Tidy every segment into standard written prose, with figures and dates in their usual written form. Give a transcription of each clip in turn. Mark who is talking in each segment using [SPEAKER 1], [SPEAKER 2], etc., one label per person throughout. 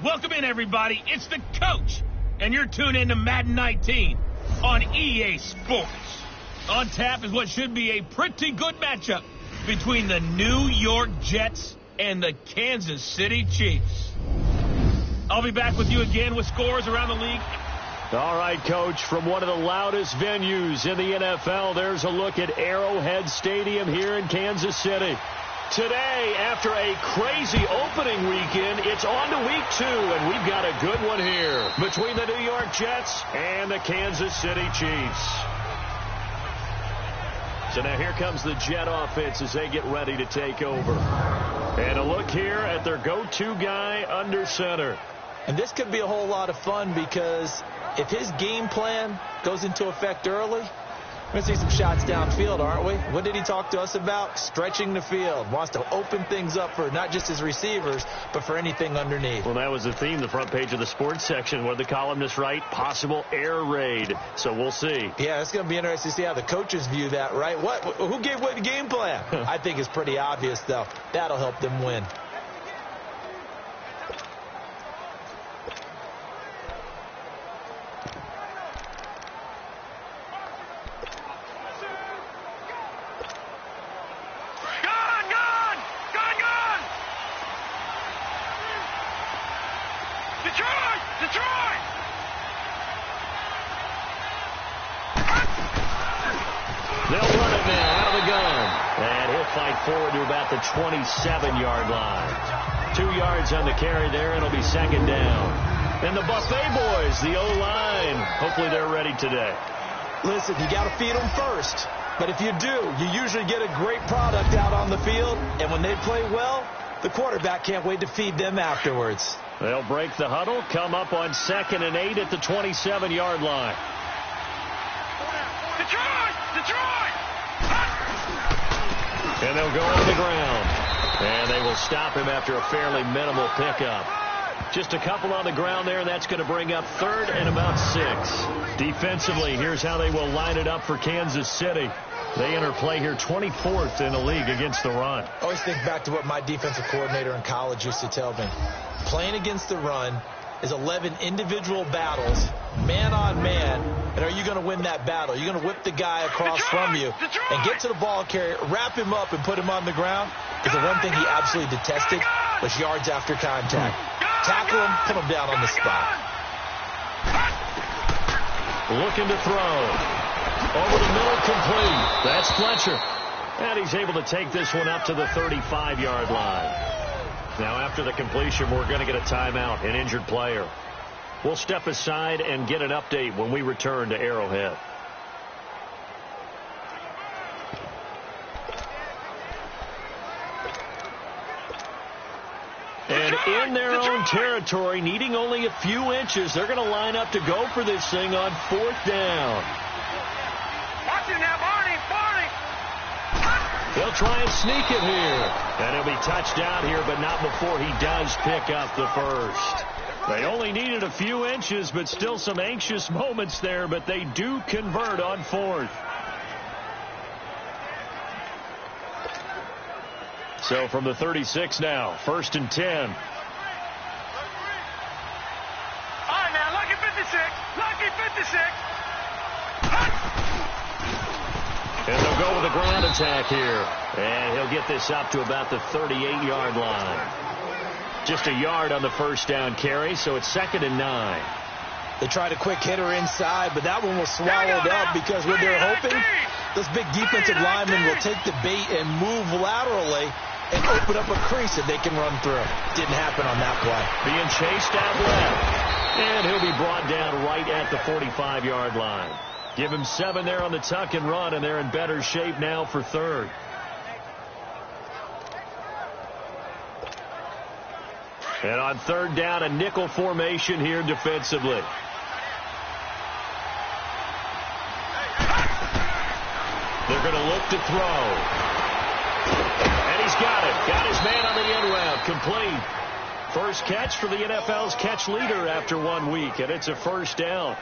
[SPEAKER 1] Welcome in, everybody. It's the coach, and you're tuned in to Madden 19 on EA Sports. On tap is what should be a pretty good matchup between the New York Jets and the Kansas City Chiefs. I'll be back with you again with scores around the league.
[SPEAKER 2] All right, Coach, from one of the loudest venues in the NFL, there's a look at Arrowhead Stadium here in Kansas City. Today, after a crazy opening weekend, it's on to week 2, and we've got a good one here between the New York Jets and the Kansas City Chiefs. So now here comes the Jet offense as they get ready to take over. And a look here at their go-to guy under center.
[SPEAKER 3] And this could be a whole lot of fun because if his game plan goes into effect early, we're going to see some shots downfield, aren't we? What did he talk to us about? Stretching the field. Wants to open things up for not just his receivers, but for anything underneath.
[SPEAKER 2] Well, that was the theme, the front page of the sports section. What did the columnists write? Possible air raid. So we'll see.
[SPEAKER 3] Yeah, it's going to be interesting to see how the coaches view that, right? Who gave what game plan? I think it's pretty obvious, though. That'll help them win.
[SPEAKER 2] They'll run it now out of the gun. And he'll fight forward to about the 27-yard line. 2 yards on the carry there, and it'll be second down. And the Buffet boys, the O-line, hopefully they're ready today.
[SPEAKER 3] Listen, you got to feed them first. But if you do, you usually get a great product out on the field. And when they play well, the quarterback can't wait to feed them afterwards.
[SPEAKER 2] They'll break the huddle, come up on 2nd and 8 at the 27-yard line. And they'll go on the ground. And they will stop him after a fairly minimal pickup. Just a couple on the ground there, and that's going to bring up 3rd and about 6. Defensively, here's how they will line it up for Kansas City. They enter play here 24th in the league against the run.
[SPEAKER 3] I always think back to what my defensive coordinator in college used to tell me. Playing against the run is 11 individual battles, man on man, and are you going to win that battle? You're going to whip the guy across from you and get to the ball carrier, wrap him up, and put him on the ground? Because the one thing he absolutely detested was yards after contact. Tackle him, put him down on the spot.
[SPEAKER 2] Looking to throw. Over the middle, complete. That's Fletcher. And he's able to take this one up to the 35-yard line. Now, after the completion, we're going to get a timeout, an injured player. We'll step aside and get an update when we return to Arrowhead. And in their own territory, needing only a few inches, they're going to line up to go for this thing on 4th down.
[SPEAKER 4] Watch it now, Barney.
[SPEAKER 2] They'll try and sneak it here. And he'll be touched out here, but not before he does pick up the first. They only needed a few inches, but still some anxious moments there, but they do convert on 4th. So from the 36 now, 1st and 10.
[SPEAKER 4] All right, now, lucky 56. Lucky 56.
[SPEAKER 2] And they'll go with a ground attack here. And he'll get this up to about the 38-yard line. Just a yard on the first down carry, so it's 2nd and 9.
[SPEAKER 3] They tried a quick hitter inside, but that one was swallowed up because what they're hoping, those big defensive linemen will take the bait and move laterally and open up a crease that they can run through. Didn't happen on that play.
[SPEAKER 2] Being chased out left. And he'll be brought down right at the 45-yard line. Give him 7 there on the tuck and run, and they're in better shape now for 3rd. And on 3rd down, a nickel formation here defensively. They're going to look to throw. And he's got it. Got his man on the end route. Complete. First catch for the NFL's catch leader after 1 week, and it's a 1st down.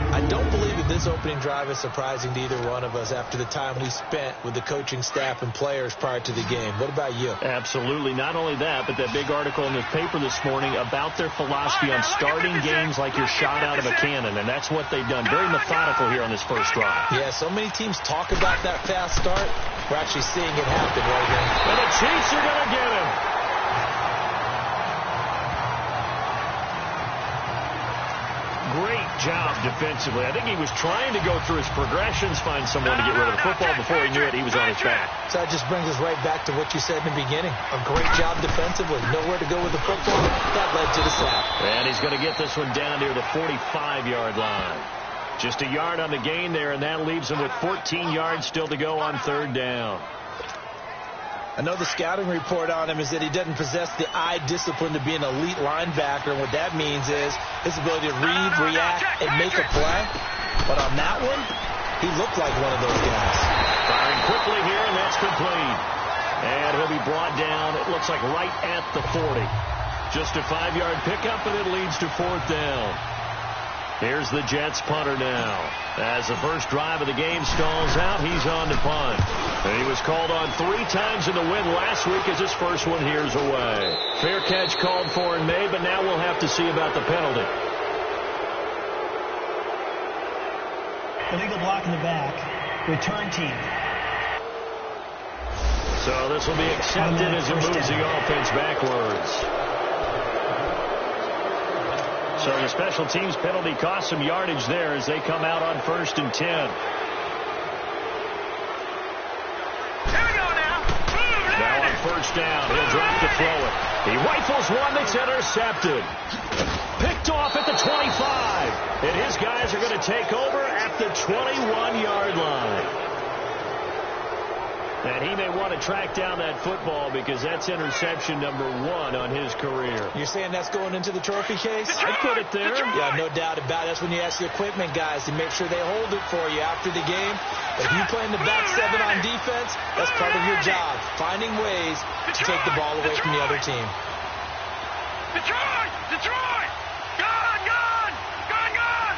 [SPEAKER 3] I don't believe that this opening drive is surprising to either one of us after the time we spent with the coaching staff and players prior to the game. What about you?
[SPEAKER 2] Absolutely. Not only that, but that big article in the paper this morning about their philosophy on starting games like you're shot out of a cannon, and that's what they've done. Very methodical here on this first drive.
[SPEAKER 3] Yeah, so many teams talk about that fast start. We're actually seeing it happen right here.
[SPEAKER 2] And the Chiefs are going to get him. Great job defensively. I think he was trying to go through his progressions, find someone to get rid of the football. Before he knew it, he was on his back.
[SPEAKER 3] So that just brings us right back to what you said in the beginning. A great job defensively. Nowhere to go with the football. That led to the sack.
[SPEAKER 2] And he's going to get this one down near the 45-yard line. Just a yard on the gain there, and that leaves him with 14 yards still to go on third down.
[SPEAKER 3] I know the scouting report on him is that he doesn't possess the eye discipline to be an elite linebacker, and what that means is his ability to read, react, and make a play. But on that one, he looked like one of those guys.
[SPEAKER 2] Firing quickly here, and that's complete. And he'll be brought down, it looks like right at the 40. Just a 5-yard pickup, and it leads to fourth down. Here's the Jets punter now. As the first drive of the game stalls out, he's on to punt. And he was called on 3 times in the win last week as his first one here's away. Fair catch called for and made, but now we'll have to see about the penalty.
[SPEAKER 5] Illegal block in the back. Return team.
[SPEAKER 2] So this will be accepted as it moves the offense backwards. So the special teams penalty cost some yardage there as they come out on 1st and 10.
[SPEAKER 4] Here we go now.
[SPEAKER 2] Now on first down, he'll drop to throw it. He rifles one that's intercepted. Picked off at the 25. And his guys are going to take over at the 21-yard line. And he may want to track down that football because that's interception number 1 on his career.
[SPEAKER 3] You're saying that's going into the trophy case?
[SPEAKER 2] I'd put it there.
[SPEAKER 3] Yeah, no doubt about it. That's when you ask the equipment guys to make sure they hold it for you after the game. If you play in the back 7 on defense, that's part of your job. Finding ways to take the ball away from the other team.
[SPEAKER 4] Detroit! Detroit! Gone! Gone! Gone! Gone!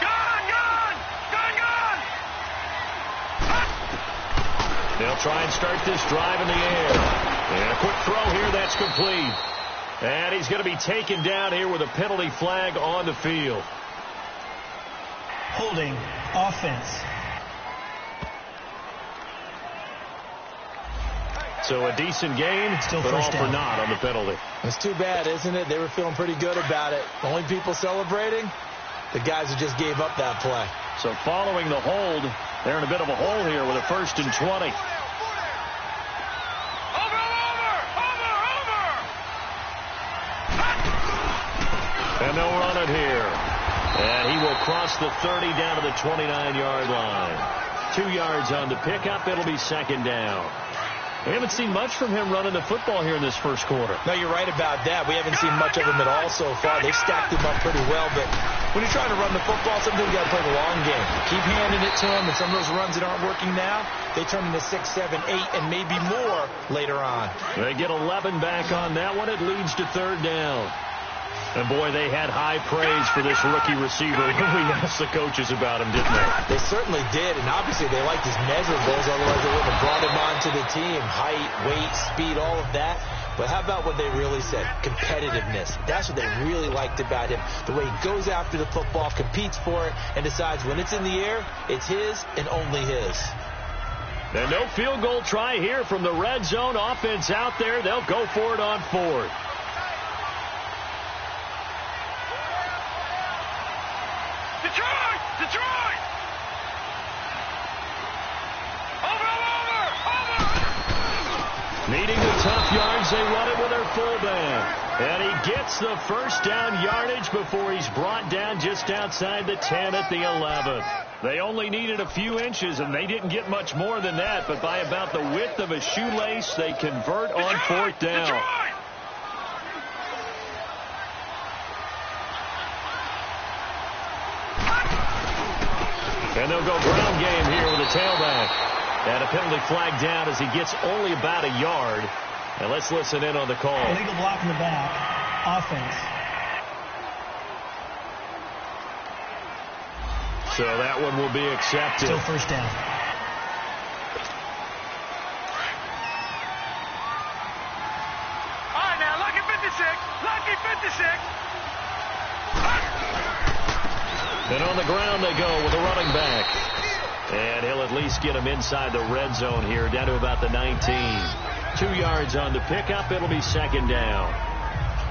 [SPEAKER 4] Gone! Gone! Gone! Gone!
[SPEAKER 2] They'll try and start this drive in the air. And a quick throw here, that's complete. And he's going to be taken down here with a penalty flag on the field.
[SPEAKER 5] Holding offense.
[SPEAKER 2] So a decent game,
[SPEAKER 5] Still
[SPEAKER 2] but all
[SPEAKER 5] first
[SPEAKER 2] for
[SPEAKER 5] down.
[SPEAKER 2] naught on the penalty.
[SPEAKER 3] It's too bad, isn't it? They were feeling pretty good about it. The only people celebrating, the guys who just gave up that play.
[SPEAKER 2] So following the hold, they're in a bit of a hole here with a 1st and 20. And they'll run it here. And he will cross the 30 down to the 29-yard line. 2 yards on the pickup. It'll be 2nd down. We haven't seen much from him running the football here in this first quarter.
[SPEAKER 3] No, you're right about that. We haven't seen much of him at all so far. They've stacked him up pretty well, but when you're trying to run the football, sometimes you got to play the long game. Keep handing it to him, and some of those runs that aren't working now, they turn into 6, 7, 8, and maybe more later on.
[SPEAKER 2] They get 11 back on that one. It leads to 3rd down. And, boy, they had high praise for this rookie receiver when we asked the coaches about him, didn't they?
[SPEAKER 3] They certainly did, and obviously they liked his measurables, otherwise they wouldn't have brought him onto the team. Height, weight, speed, all of that. But how about what they really said? Competitiveness. That's what they really liked about him. The way he goes after the football, competes for it, and decides when it's in the air, it's his and only his.
[SPEAKER 2] And no field goal try here from the red zone offense out there. They'll go for it on 4th.
[SPEAKER 4] Detroit! Detroit! Over!
[SPEAKER 2] Needing the tough yards, they run it with their fullback. And he gets the first down yardage before he's brought down just outside the 10 at the 11. They only needed a few inches, and they didn't get much more than that. But by about the width of a shoelace, they convert on 4th down.
[SPEAKER 4] Detroit!
[SPEAKER 2] And they'll go ground game here with a tailback. And a penalty flag down as he gets only about a yard. And let's listen in on the call.
[SPEAKER 5] Illegal block in the back. Offense.
[SPEAKER 2] So that one will be accepted.
[SPEAKER 5] Still first down.
[SPEAKER 4] All right, now, lucky 56. Lucky 56.
[SPEAKER 2] And on the ground they go with a running back. And he'll at least get him inside the red zone here, down to about the 19. 2 yards on the pickup. It'll be second down.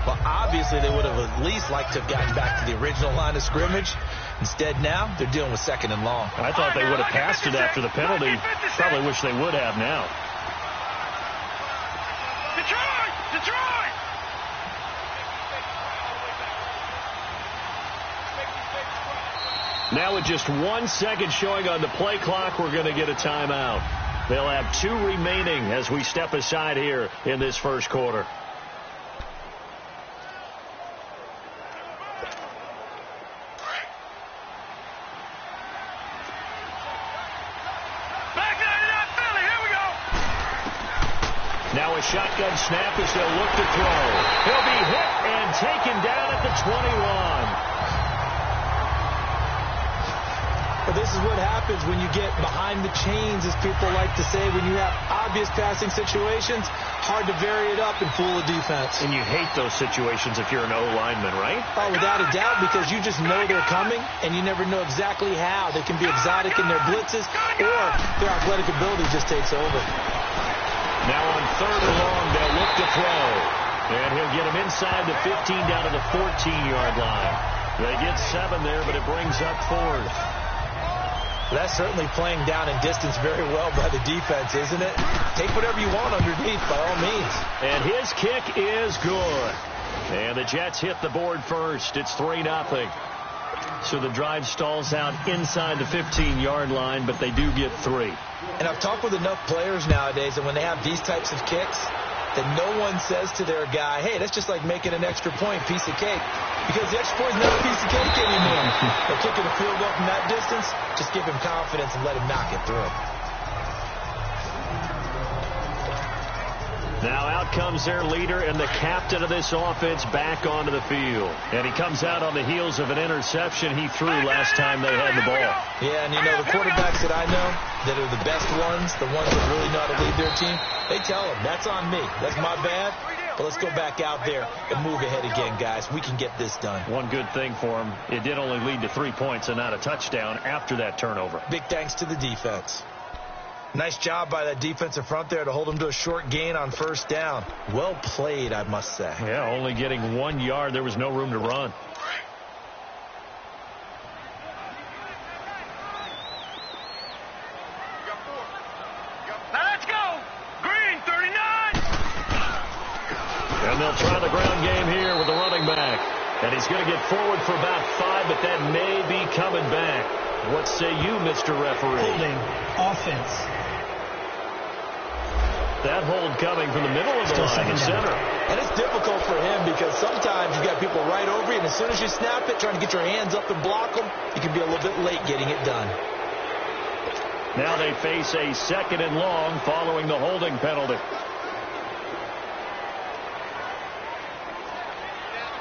[SPEAKER 3] Well, obviously, they would have at least liked to have gotten back to the original line of scrimmage. Instead, now, they're dealing with second and long.
[SPEAKER 2] I thought they would have passed it after the penalty. Probably wish they would have now.
[SPEAKER 4] Detroit! Detroit!
[SPEAKER 2] Now with just 1 second showing on the play clock, we're going to get a timeout. They'll have 2 remaining as we step aside here in this first quarter. Now a shotgun snap as they'll look to throw. He'll be hit and taken down at the 21.
[SPEAKER 3] But this is what happens when you get behind the chains, as people like to say. When you have obvious passing situations, hard to vary it up and fool a defense.
[SPEAKER 2] And you hate those situations if you're an O-lineman, right?
[SPEAKER 3] Oh, without a doubt, because you just know they're coming, and you never know exactly how. They can be exotic in their blitzes, or their athletic ability just takes over.
[SPEAKER 2] Now on third and long, they'll look to throw. And he'll get him inside the 15 down to the 14-yard line. They get 7 there, but it brings up 4th.
[SPEAKER 3] That's certainly playing down in distance very well by the defense, isn't it? Take whatever you want underneath, by all means.
[SPEAKER 2] And his kick is good. And the Jets hit the board first. It's 3-0. So the drive stalls out inside the 15-yard line, but they do get 3.
[SPEAKER 3] And I've talked with enough players nowadays that when they have these types of kicks, that no one says to their guy, hey, that's just like making an extra point, piece of cake. Because the extra point is not a piece of cake anymore. But kicking a field goal from that distance, just give him confidence and let him knock it through.
[SPEAKER 2] Now out comes their leader and the captain of this offense back onto the field. And he comes out on the heels of an interception he threw last time they had the ball.
[SPEAKER 3] Yeah, and you know, the quarterbacks that I know that are the best ones, the ones that really know how to lead their team, they tell them, that's on me. That's my bad. But let's go back out there and move ahead again, guys. We can get this done.
[SPEAKER 2] One good thing for him, it did only lead to 3 points and not a touchdown after that turnover.
[SPEAKER 3] Big thanks to the defense. Nice job by that defensive front there to hold him to a short gain on first down. Well played, I must say.
[SPEAKER 2] Yeah, only getting 1 yard. There was no room to run.
[SPEAKER 4] Now let's go. Green, 39.
[SPEAKER 2] And they'll try the ground game here with the running back. And he's going to get forward for about 5, but that may be coming back. What say you, Mr. Referee?
[SPEAKER 5] Holding offense.
[SPEAKER 2] That hold coming from the middle of the line, the center.
[SPEAKER 3] And it's difficult for him because sometimes you got people right over you, and as soon as you snap it, trying to get your hands up and block them, you can be a little bit late getting it done.
[SPEAKER 2] Now they face a 2nd and long following the holding penalty.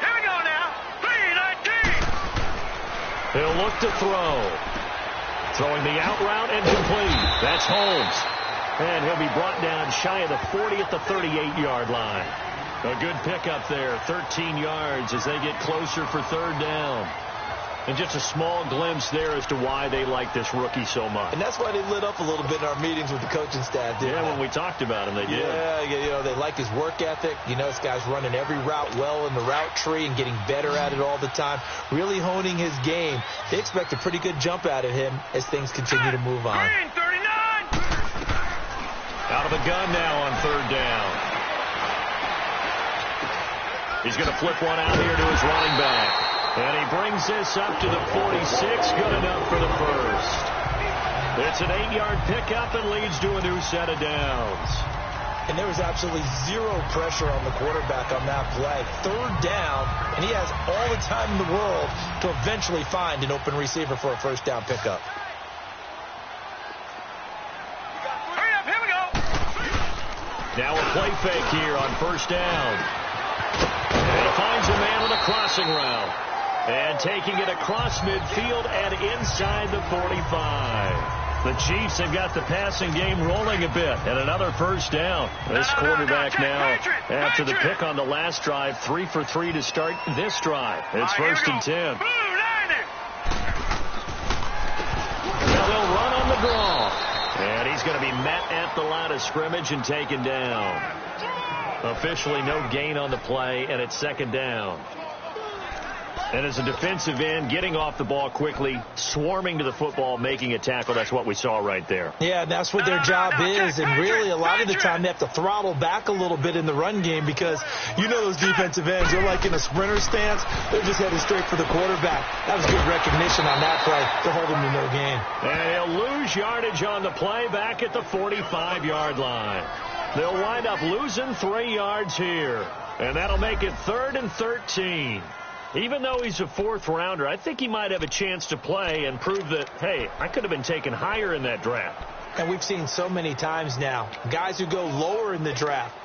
[SPEAKER 4] Here we go now. 3-19.
[SPEAKER 2] He'll look to throw. Throwing the out route and complete. That's Holmes. And he'll be brought down shy of the 40 at the 38-yard line. A good pickup there, 13 yards as they get closer for 3rd down. And just a small glimpse there as to why they like this rookie so much.
[SPEAKER 3] And that's why they lit up a little bit in our meetings with the coaching staff.
[SPEAKER 2] Yeah, when we talked about him, they did.
[SPEAKER 3] Yeah, you know, they like his work ethic. You know, this guy's running every route well in the route tree and getting better at it all the time, really honing his game. They expect a pretty good jump out of him as things continue to move on.
[SPEAKER 4] Green, 39.
[SPEAKER 2] Out of the gun now on 3rd down. He's going to flip one out here to his running back. And he brings this up to the 46. Good enough for the first. It's an 8-yard pickup and leads to a new set of downs.
[SPEAKER 3] And there was absolutely zero pressure on the quarterback on that play. 3rd down, and he has all the time in the world to eventually find an open receiver for a first down pickup.
[SPEAKER 2] Now a play fake here on 1st down. And he finds a man with a crossing route. And taking it across midfield and inside the 45. The Chiefs have got the passing game rolling a bit, and another first down. This quarterback now, after the pick on the last drive, 3 for 3 to start this drive. It's first and 10. Now they'll run on the draw. And he's going to be met at the line of scrimmage and taken down. Officially no gain on the play, and it's second down. And as a defensive end, getting off the ball quickly, swarming to the football, making a tackle, that's what we saw right there.
[SPEAKER 3] Yeah, that's what their job is. And really, a lot of the time, they have to throttle back a little bit in the run game because you know those defensive ends, they're like in a sprinter stance. They're just headed straight for the quarterback. That was good recognition on that play to hold him to no gain.
[SPEAKER 2] And he'll lose yardage on the play back at the 45-yard line. They'll wind up losing 3 yards here. And that'll make it 3rd and 13. Even though he's a 4th rounder, I think he might have a chance to play and prove that, hey, I could have been taken higher in that draft.
[SPEAKER 3] And we've seen so many times now, guys who go lower in the draft,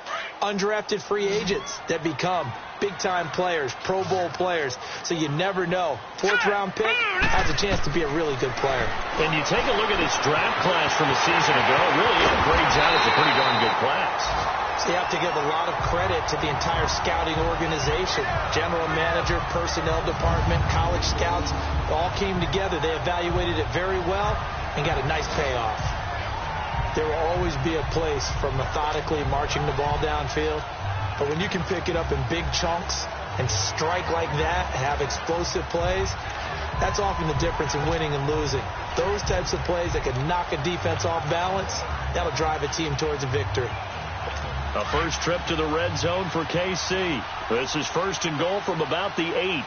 [SPEAKER 3] undrafted free agents that become big-time players, Pro Bowl players. So you never know. 4th-round pick has a chance to be a really good player.
[SPEAKER 2] And you take a look at his draft class from a season ago, it really grades out as a pretty darn good class.
[SPEAKER 3] So you have to give a lot of credit to the entire scouting organization. General manager, personnel department, college scouts, all came together. They evaluated it very well and got a nice payoff. There will always be a place for methodically marching the ball downfield. But when you can pick it up in big chunks and strike like that, have explosive plays, that's often the difference in winning and losing. Those types of plays that can knock a defense off balance, that'll drive a team towards a victory.
[SPEAKER 2] A first trip to the red zone for KC. This is 1st and goal from about the 8.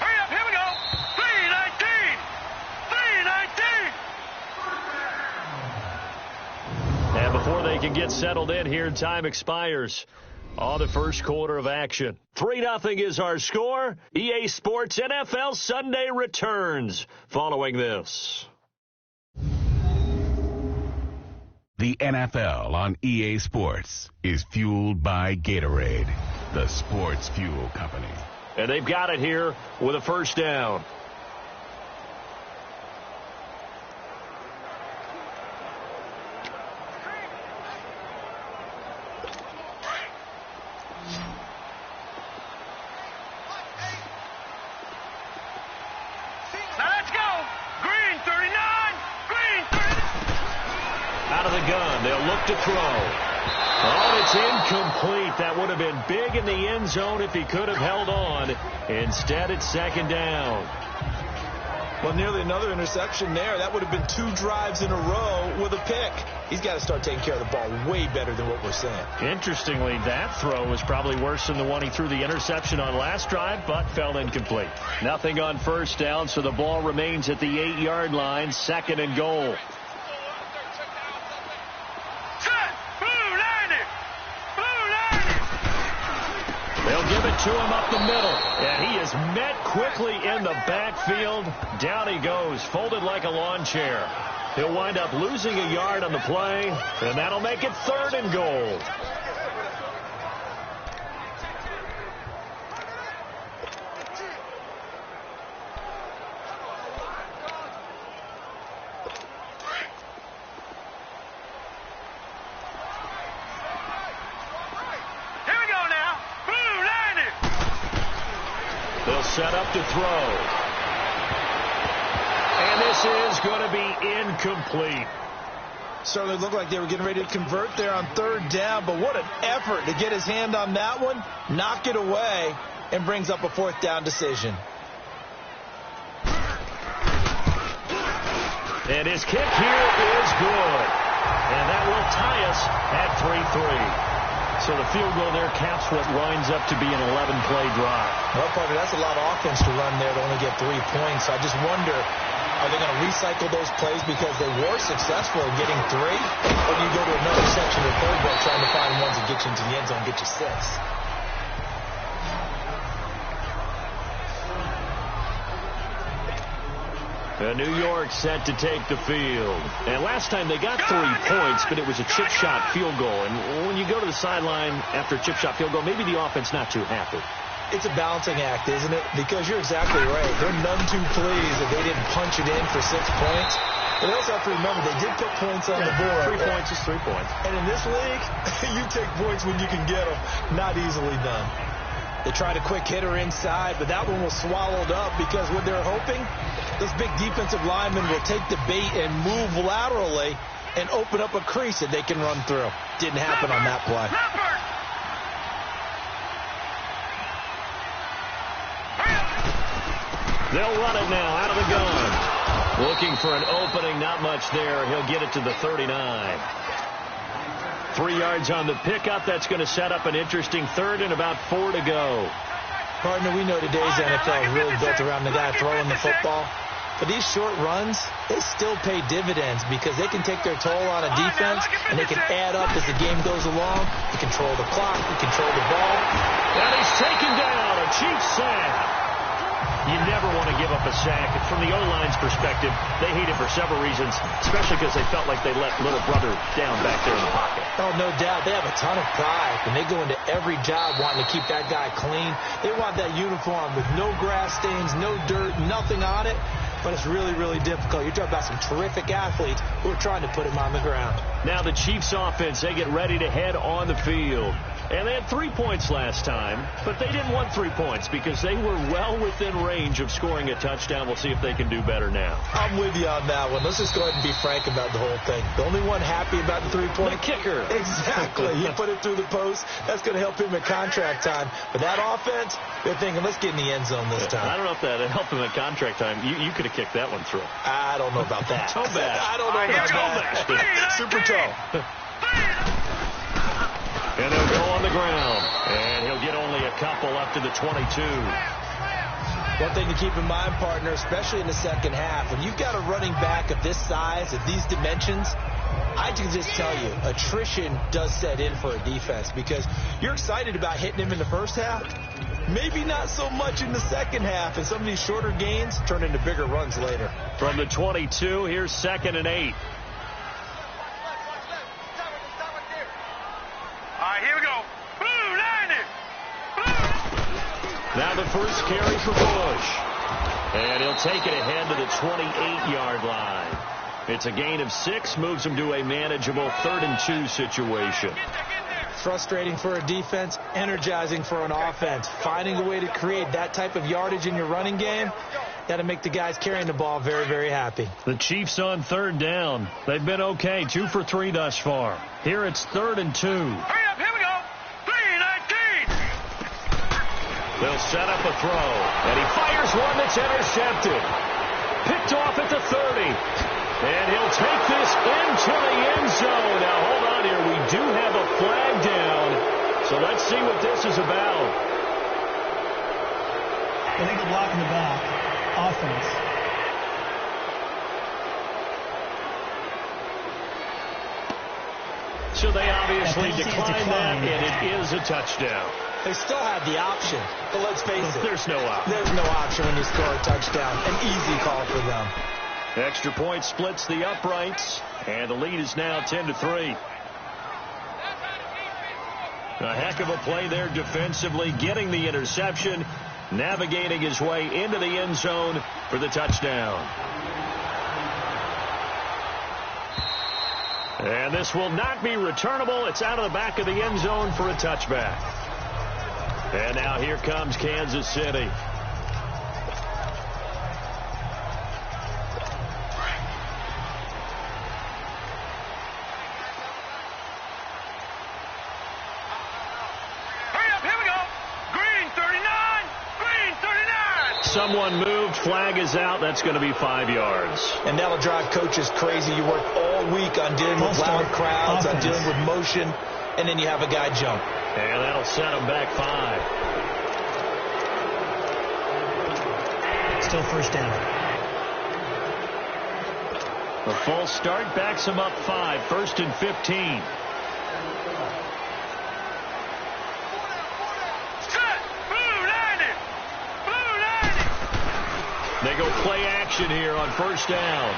[SPEAKER 4] Hurry up, here we go. 3:19.
[SPEAKER 2] And before they can get settled in here, time expires on the first quarter of action. 3-0 is our score. EA Sports NFL Sunday returns following this.
[SPEAKER 6] The NFL on EA Sports is fueled by Gatorade, the sports fuel company.
[SPEAKER 2] And they've got it here with a first down.
[SPEAKER 4] Now let's go. Green 39. Green 39.
[SPEAKER 2] Out of the gun, they'll look to throw. Oh, it's incomplete. That would have been big in the end zone if he could have held on. Instead, it's second down.
[SPEAKER 3] Well, nearly another interception there. That would have been 2 drives in a row with a pick. He's got to start taking care of the ball way better than what we're saying.
[SPEAKER 2] Interestingly, that throw was probably worse than the one he threw the interception on last drive, but fell incomplete. Nothing on first down, so the ball remains at the 8-yard line, 2nd and goal. They'll give it to him up the middle, and he is met quickly in the backfield. Down he goes, folded like a lawn chair. He'll wind up losing a yard on the play, and that'll make it 3rd and goal. They'll set up to throw. And this is going to be incomplete.
[SPEAKER 3] Certainly looked like they were getting ready to convert there on 3rd down, but what an effort to get his hand on that one, knock it away, and brings up a 4th down decision.
[SPEAKER 2] And his kick here is good. And that will tie us at 3-3. So the field goal there caps what winds up to be an 11-play drive.
[SPEAKER 3] Well, Parker, that's a lot of offense to run there to only get 3 points. I just wonder, are they going to recycle those plays because they were successful in getting 3? Or do you go to another section of the playbook trying to find ones that get you into the end zone and get you 6?
[SPEAKER 2] New York set to take the field. And last time they got 3 points, but it was a chip shot field goal. And when you go to the sideline after a chip shot field goal, maybe the offense not too happy.
[SPEAKER 3] It's a balancing act, isn't it? Because you're exactly right. They're none too pleased that they didn't punch it in for 6 points. But they also have to remember they did put points on the board.
[SPEAKER 2] 3 points is 3 points.
[SPEAKER 3] And in this league, you take points when you can get them. Not easily done. They tried a quick hitter inside, but that one was swallowed up because what they're hoping, this big defensive lineman will take the bait and move laterally and open up a crease that they can run through. Didn't happen on that play.
[SPEAKER 2] They'll run it now out of the gun. Looking for an opening, not much there. He'll get it to the 39. 3 yards on the pickup. That's going to set up an interesting third and about 4 to go.
[SPEAKER 3] Partner, we know today's NFL is really built around the guy throwing the football. But these short runs, they still pay dividends because they can take their toll on a defense and they can add up as the game goes along. You control the clock, you control the ball.
[SPEAKER 2] And he's taken down, a cheap sack. You never want to give up a sack. From the O-line's perspective, they hate it for several reasons, especially because they felt like they let little brother down back there in the pocket.
[SPEAKER 3] Oh, no doubt. They have a ton of pride, and they go into every job wanting to keep that guy clean. They want that uniform with no grass stains, no dirt, nothing on it. But it's really, really difficult. You're talking about some terrific athletes who are trying to put him on the ground.
[SPEAKER 2] Now the Chiefs offense, they get ready to head on the field. And they had 3 points last time, but they didn't want 3 points because they were well within range of scoring a touchdown. We'll see if they can do better now.
[SPEAKER 3] I'm with you on that one. Let's just go ahead and be frank about the whole thing. The only one happy about the 3-point.
[SPEAKER 2] The kicker.
[SPEAKER 3] Exactly. He put it through the post. That's going to help him at contract time. But that offense, they're thinking, let's get in the end zone this time.
[SPEAKER 2] I don't know if that helped him at contract time. You could have kicked that one through.
[SPEAKER 3] I don't know about that.
[SPEAKER 2] Toe bash.
[SPEAKER 3] I don't know about that. Super toe.
[SPEAKER 2] And they'll go on the ground. And he'll get only a couple up to the 22.
[SPEAKER 3] One thing to keep in mind, partner, especially in the second half, when you've got a running back of this size, of these dimensions, I can just tell you, attrition does set in for a defense because you're excited about hitting him in the first half. Maybe not so much in the second half, and some of these shorter gains turn into bigger runs later.
[SPEAKER 2] From the 22, here's 2nd and 8.
[SPEAKER 4] All right, here we go. Blue, 90. Blue.
[SPEAKER 2] Now the first carry for Bush. And he'll take it ahead to the 28-yard line. It's a gain of 6, moves him to a manageable 3rd and 2 situation.
[SPEAKER 3] Frustrating for a defense, energizing for an offense. Finding a way to create that type of yardage in your running game, that'll make the guys carrying the ball very, very happy.
[SPEAKER 2] The Chiefs on 3rd down. They've been okay, 2 for 3 thus far. Here it's 3rd and 2.
[SPEAKER 4] Hurry up, here we go. 3-19.
[SPEAKER 2] They'll set up a throw, and he fires one that's intercepted. Picked off at the 30. And he'll take this into the end zone. Now, hold on here. We do have a flag down. So let's see what this is about.
[SPEAKER 5] Illegal block in the back. Offense.
[SPEAKER 2] So they obviously declined that, and it is a touchdown.
[SPEAKER 3] They still have the option, but let's face it.
[SPEAKER 2] There's no option.
[SPEAKER 3] There's no option when you score a touchdown. An easy call for them.
[SPEAKER 2] Extra point splits the uprights, and the lead is now 10-3. A heck of a play there defensively, getting the interception, navigating his way into the end zone for the touchdown. And this will not be returnable. It's out of the back of the end zone for a touchback. And now here comes Kansas City. Someone moved, flag is out. That's going to be 5 yards.
[SPEAKER 3] And that'll drive coaches crazy. You work all week on dealing with loud crowds, on dealing with motion, and then you have a guy jump.
[SPEAKER 2] And that'll set them back 5.
[SPEAKER 5] Still first down.
[SPEAKER 2] The full start backs them up 5. 1st and 15. They go play action here on 1st down.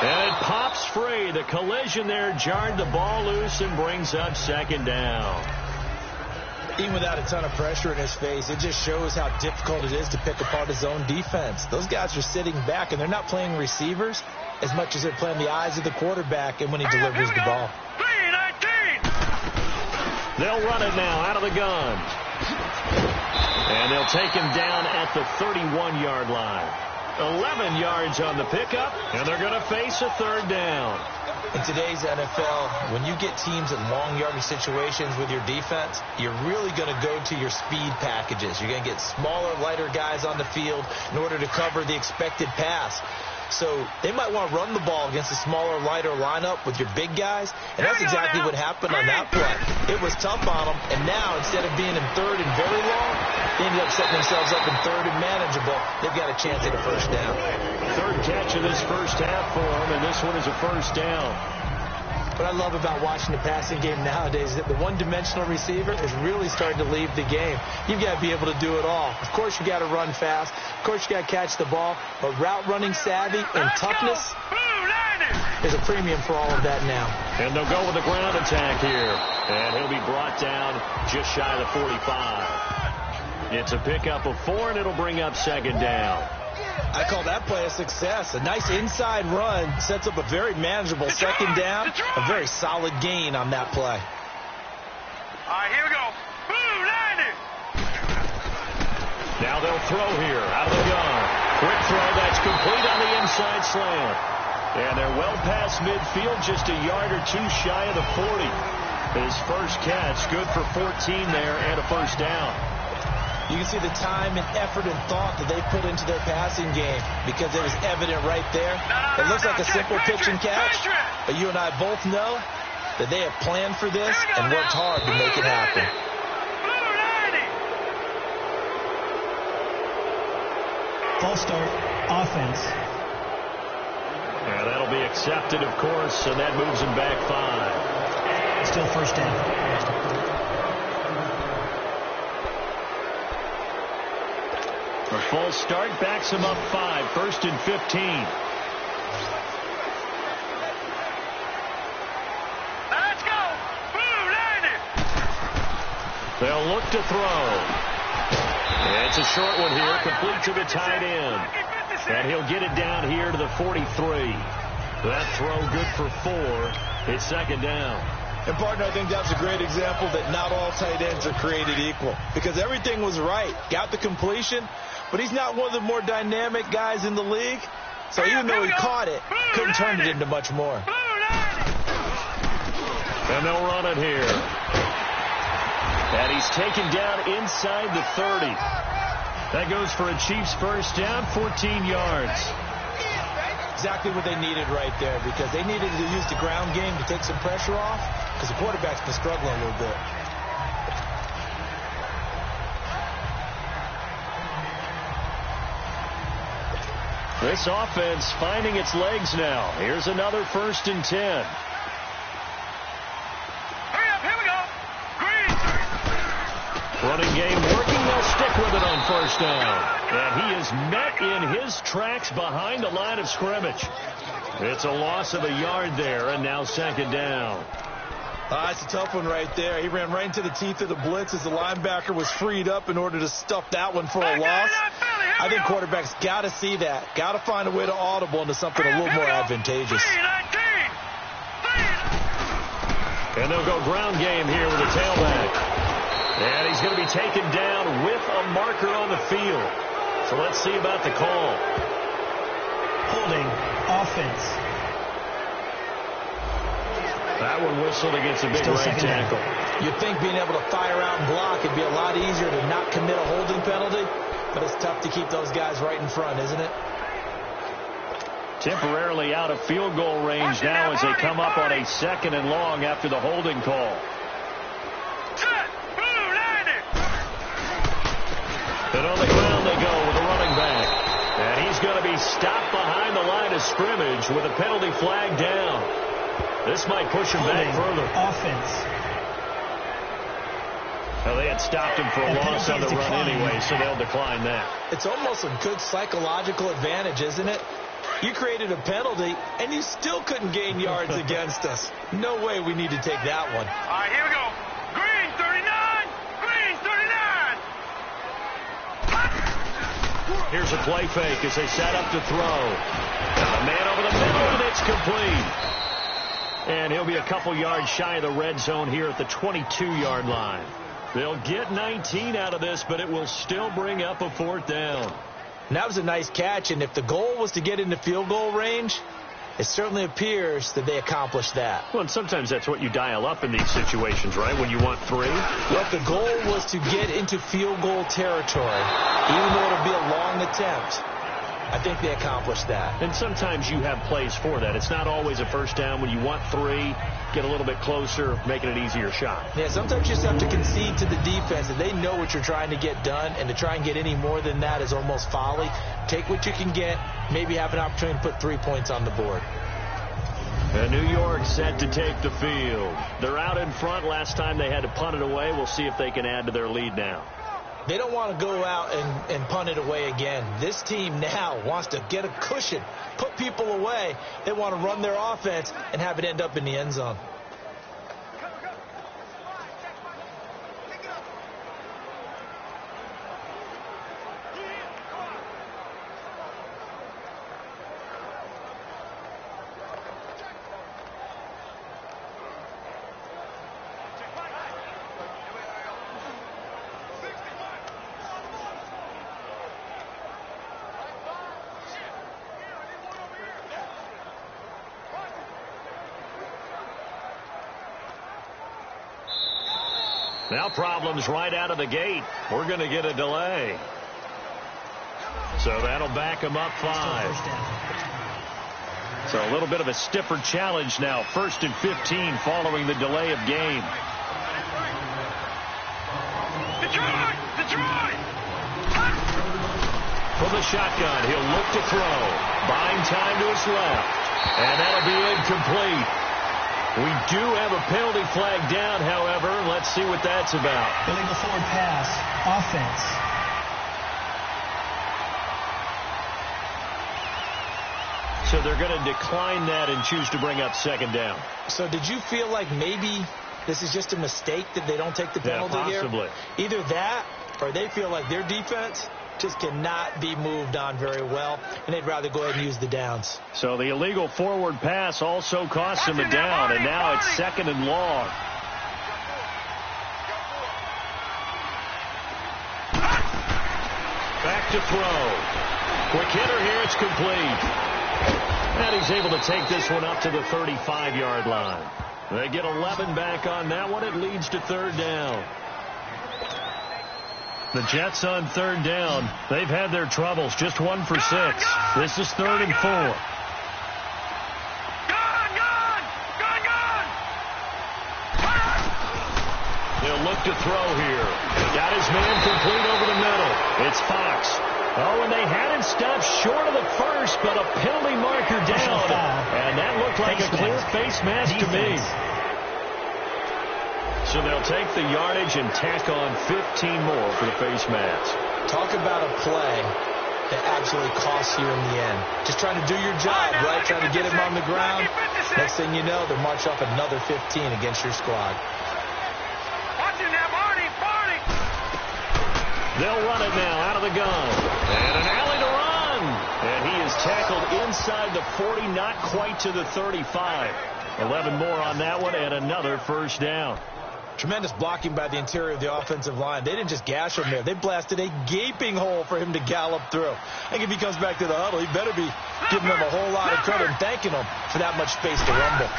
[SPEAKER 2] And it pops free. The collision there jarred the ball loose and brings up second down.
[SPEAKER 3] Even without a ton of pressure in his face, it just shows how difficult it is to pick apart his own defense. Those guys are sitting back, and they're not playing receivers as much as they're playing the eyes of the quarterback and when he delivers the ball.
[SPEAKER 4] 3-19.
[SPEAKER 2] They'll run it now out of the gun. And they'll take him down at the 31-yard line. 11 yards on the pickup, and they're going to face a third down.
[SPEAKER 3] In today's NFL, when you get teams in long yardage situations with your defense, you're really going to go to your speed packages. You're going to get smaller, lighter guys on the field in order to cover the expected pass. So they might want to run the ball against a smaller, lighter lineup with your big guys, and that's exactly what happened on that play. It was tough on them, and now instead of being in third and very long, they ended up setting themselves up in third and manageable. They've got a chance at a first down.
[SPEAKER 2] Third catch of this first half for them, and this one is a first down.
[SPEAKER 3] What I love about watching the passing game nowadays is that the one-dimensional receiver is really starting to leave the game. You've got to be able to do it all. Of course, you got to run fast. Of course, you got to catch the ball. But route running savvy and toughness, there's a premium for all of that now.
[SPEAKER 2] And they'll go with the ground attack here. And he'll be brought down just shy of the 45. It's a pickup of 4, and it'll bring up second down.
[SPEAKER 3] I call that play a success. A nice inside run sets up a very manageable second down. A very solid gain on that play.
[SPEAKER 4] All right, here we go.
[SPEAKER 2] Now they'll throw here out of the gun. Quick throw that's complete on the inside slant. And they're well past midfield, just a yard or two shy of the 40. His first catch, good for 14 there and a first down.
[SPEAKER 3] You can see the time and effort and thought that they put into their passing game because it was evident right there. It looks like a simple pitch and catch, but you and I both know that they have planned for this and worked hard to make it happen.
[SPEAKER 5] False start, offense.
[SPEAKER 2] Yeah, that'll be accepted, of course, and that moves him back 5.
[SPEAKER 5] Still first down.
[SPEAKER 2] A false start backs him up 5, 1st and 15.
[SPEAKER 4] Let's go.
[SPEAKER 2] They'll look to throw. And it's a short one here, complete to the tight end. And he'll get it down here to the 43. That throw good for 4. It's second down.
[SPEAKER 3] And, partner, I think that's a great example that not all tight ends are created equal because everything was right. Got the completion, but he's not one of the more dynamic guys in the league. So even though he caught it, couldn't turn it into much more.
[SPEAKER 2] And they'll run it here. And he's taken down inside the 30. That goes for a Chiefs first down, 14 yards.
[SPEAKER 3] Exactly what they needed right there because they needed to use the ground game to take some pressure off because the quarterback's been struggling a little bit.
[SPEAKER 2] This offense finding its legs now. Here's another 1st and 10.
[SPEAKER 4] Hurry up, here we go. Green.
[SPEAKER 2] Running game working. They'll stick with it on first down. And he is met in his tracks behind the line of scrimmage. It's a loss of a yard there, and now second down.
[SPEAKER 3] It's a tough one right there. He ran right into the teeth of the blitz as the linebacker was freed up in order to stuff that one for a loss. I think quarterbacks got to see that. Got to find a way to audible into something a little more advantageous.
[SPEAKER 2] And they'll go ground game here with a tailback. And he's going to be taken down with a marker on the field. So let's see about the call.
[SPEAKER 5] Holding, offense.
[SPEAKER 2] That one whistled against a big right tackle.
[SPEAKER 3] You'd think being able to fire out and block would be a lot easier to not commit a holding penalty, but it's tough to keep those guys right in front, isn't it?
[SPEAKER 2] Temporarily out of field goal range now as they come up on a 2nd and long after the holding call. And on the ground they go with a running back. And he's going to be stopped behind the line of scrimmage with a penalty flag down. This might push him back further.
[SPEAKER 5] Offense.
[SPEAKER 2] Well, they had stopped him for a loss on the run anyway, so they'll decline that.
[SPEAKER 3] It's almost a good psychological advantage, isn't it? You created a penalty, and you still couldn't gain yards against us. No way we need to take that one.
[SPEAKER 4] All right, here we go. Green, 39. Green, 39.
[SPEAKER 2] Here's a play fake as they set up to throw. A man over the middle, and it's complete. And he'll be a couple yards shy of the red zone here at the 22-yard line. They'll get 19 out of this, but it will still bring up a 4th down.
[SPEAKER 3] And that was a nice catch, and if the goal was to get into field goal range, it certainly appears that they accomplished that.
[SPEAKER 2] Well, and sometimes that's what you dial up in these situations, right, when you want 3?
[SPEAKER 3] Well, if the goal was to get into field goal territory, even though it'll be a long attempt, I think they accomplished that.
[SPEAKER 2] And sometimes you have plays for that. It's not always a first down. When you want 3, get a little bit closer, making it easier shot.
[SPEAKER 3] Yeah, sometimes you just have to concede to the defense, and they know what you're trying to get done, and to try and get any more than that is almost folly. Take what you can get, maybe have an opportunity to put 3 points on the board.
[SPEAKER 2] And New York set to take the field. They're out in front. Last time they had to punt it away. We'll see if they can add to their lead now.
[SPEAKER 3] They don't want to go out and punt it away again. This team now wants to get a cushion, put people away. They want to run their offense and have it end up in the end zone.
[SPEAKER 2] Now problems right out of the gate. We're going to get a delay. So that'll back them up 5. So a little bit of a stiffer challenge now. 1st and 15 following the delay of game.
[SPEAKER 4] Detroit! Detroit!
[SPEAKER 2] From the shotgun, he'll look to throw. Buying time to his left. And that'll be incomplete. We do have a penalty flag down, however. Let's see what that's about.
[SPEAKER 5] Illegal forward pass. Offense.
[SPEAKER 2] So they're going to decline that and choose to bring up 2nd down.
[SPEAKER 3] So did you feel like maybe this is just a mistake that they don't take the penalty
[SPEAKER 2] possibly.
[SPEAKER 3] here? Either that or they feel like their defense just cannot be moved on very well, and they'd rather go ahead and use the downs.
[SPEAKER 2] So the illegal forward pass also costs him a down, and now it's 2nd and long. Back to throw. Quick hitter here, it's complete. And he's able to take this one up to the 35-yard line. They get 11 back on that one. It leads to 3rd down. The Jets on 3rd down. They've had their troubles. Just 1 for 6. This is 3rd and 4.
[SPEAKER 4] Gone!
[SPEAKER 2] He'll look to throw here. Got his man complete over the middle. It's Fox. Oh, and they had him stopped short of the first, but a penalty marker down. And that looked like a clear face mask to me. So they'll take the yardage and tack on 15 more for the face mask.
[SPEAKER 3] Talk about a play that absolutely costs you in the end. Just trying to do your job, right? Trying to get him on the ground. Next thing you know, they'll march off another 15 against your squad.
[SPEAKER 4] Watching that, Marty!
[SPEAKER 2] They'll run it now out of the gun. And an alley to run. And he is tackled inside the 40, not quite to the 35. 11 more on that one and another 1st down.
[SPEAKER 3] Tremendous blocking by the interior of the offensive line. They didn't just gash him there. They blasted a gaping hole for him to gallop through. I think if he comes back to the huddle, he better be giving them a whole lot of credit and thanking them for that much space to rumble.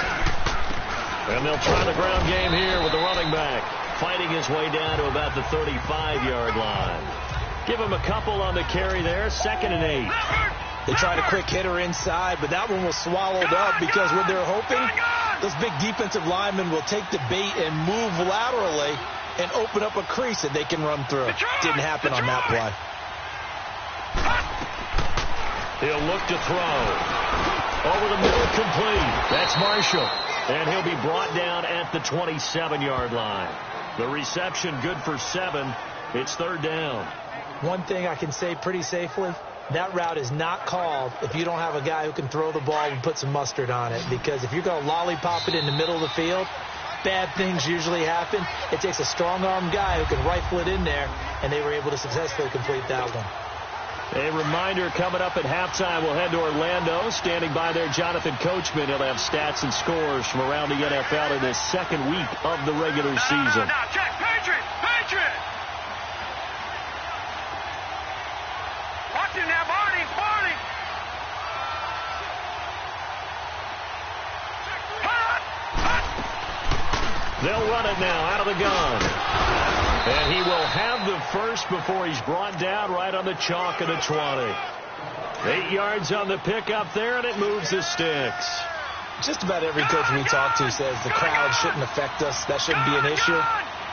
[SPEAKER 2] And they'll try the ground game here with the running back, fighting his way down to about the 35-yard line. Give him a couple on the carry there, 2nd and 8.
[SPEAKER 3] They tried a quick hitter inside, but that one was swallowed up because what they're hoping, those big defensive linemen will take the bait and move laterally and open up a crease that they can run through. Didn't happen on that play.
[SPEAKER 2] He'll look to throw. Over the middle, complete. That's Marshall. And he'll be brought down at the 27-yard line. The reception good for 7. It's 3rd down.
[SPEAKER 3] One thing I can say pretty safely, that route is not called if you don't have a guy who can throw the ball and put some mustard on it. Because if you're going to lollipop it in the middle of the field, bad things usually happen. It takes a strong-arm guy who can rifle it in there, and they were able to successfully complete that one.
[SPEAKER 2] A reminder coming up at halftime, we'll head to Orlando. Standing by there, Jonathan Coachman. He'll have stats and scores from around the NFL in this second week of the regular season.
[SPEAKER 4] No, check, Patriot! Watch it now, Barney!
[SPEAKER 2] They'll run it now out of the gun. And he will have the first before he's brought down right on the chalk of the 20. 8 yards on the pickup there, and it moves the sticks.
[SPEAKER 3] Just about every coach we talk to says the crowd shouldn't affect us. That shouldn't be an issue.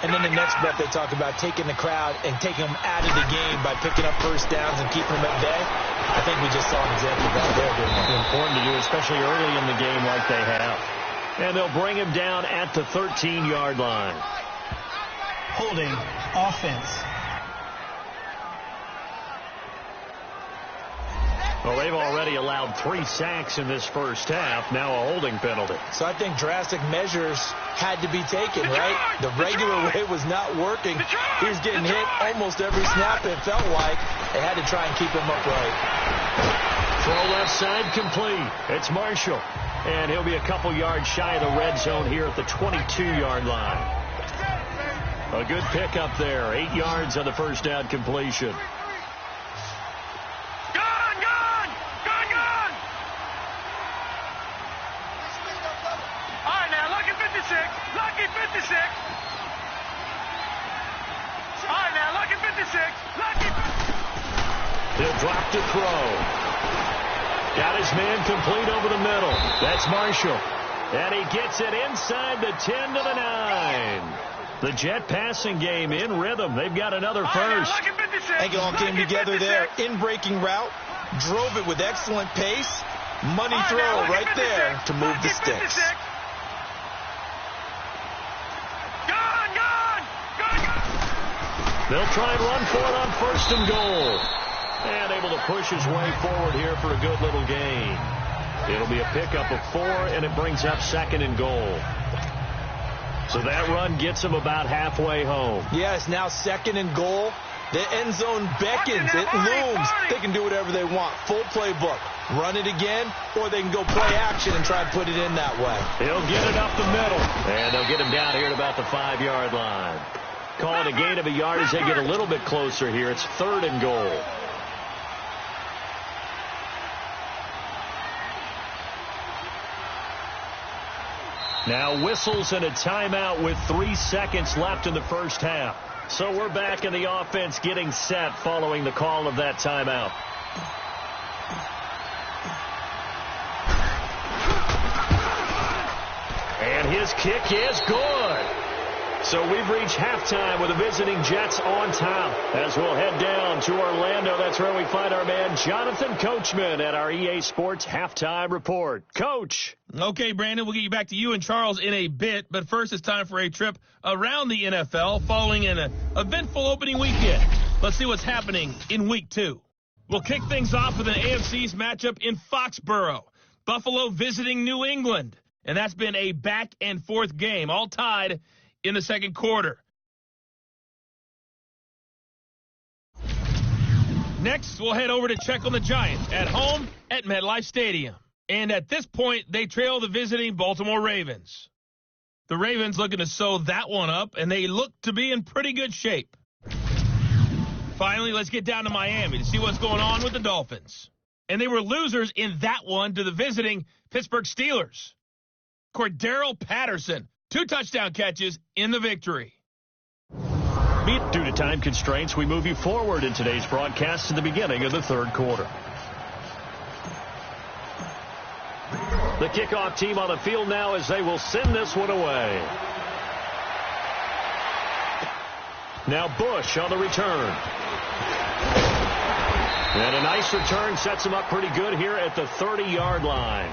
[SPEAKER 3] And then the next breath they talk about taking the crowd and taking them out of the game by picking up first downs and keeping them at bay. I think we just saw an example of that there.
[SPEAKER 2] Important to do, especially early in the game like they have. And they'll bring him down at the 13-yard line.
[SPEAKER 5] Holding offense.
[SPEAKER 2] Well, they've already allowed 3 sacks in this first half. Now a holding penalty.
[SPEAKER 3] So I think drastic measures had to be taken, right? The regular way was not working. He was getting hit almost every snap, it felt like. They had to try and keep him upright.
[SPEAKER 2] Throw left side complete. It's Marshall. And he'll be a couple yards shy of the red zone here at the 22-yard line. A good pickup there. 8 yards on the first down completion.
[SPEAKER 4] Gone! All right, now, lucky 56. All right, now, lucky 56.
[SPEAKER 2] He'll drop to throw. Got his man complete over the middle. That's Marshall. And he gets it inside the 10 to the 9. The Jet passing game in rhythm. They've got another first.
[SPEAKER 3] I think it all came together there. In-breaking route. Drove it with excellent pace. Money throw right there to move the sticks.
[SPEAKER 2] They'll try and run for it on first and goal. And able to push his way forward here for a good little gain. It'll be a pickup of 4, and it brings up second and goal. So that run gets him about halfway home.
[SPEAKER 3] Yes, now second and goal. The end zone beckons. It looms. They can do whatever they want. Full playbook. Run it again, or they can go play action and try and put it in that way.
[SPEAKER 2] He'll get it up the middle. And they'll get him down here at about the 5-yard line. Call it a gain of a yard as they get a little bit closer here. It's third and goal. Now whistles and a timeout with 3 seconds left in the first half. So we're back in the offense getting set following the call of that timeout. And his kick is good. So we've reached halftime with the visiting Jets on top. As we'll head down to Orlando, that's where we find our man Jonathan Coachman at our EA Sports Halftime Report. Coach.
[SPEAKER 1] Okay, Brandon, we'll get you back to you and Charles in a bit. But first, it's time for a trip around the NFL following an eventful opening weekend. Let's see what's happening in Week 2. We'll kick things off with an AFC East matchup in Foxborough. Buffalo visiting New England. And that's been a back-and-forth game, all tied in the second quarter. Next, we'll head over to check on the Giants at home at MetLife Stadium. And at this point, they trail the visiting Baltimore Ravens. The Ravens looking to sew that one up, and they look to be in pretty good shape. Finally, let's get down to Miami to see what's going on with the Dolphins. And they were losers in that one to the visiting Pittsburgh Steelers. Cordero Patterson, 2 touchdown catches in the victory.
[SPEAKER 2] Due to time constraints, we move you forward in today's broadcast to the beginning of the third quarter. The kickoff team on the field now as they will send this one away. Now Bush on the return. And a nice return sets him up pretty good here at the 30-yard line.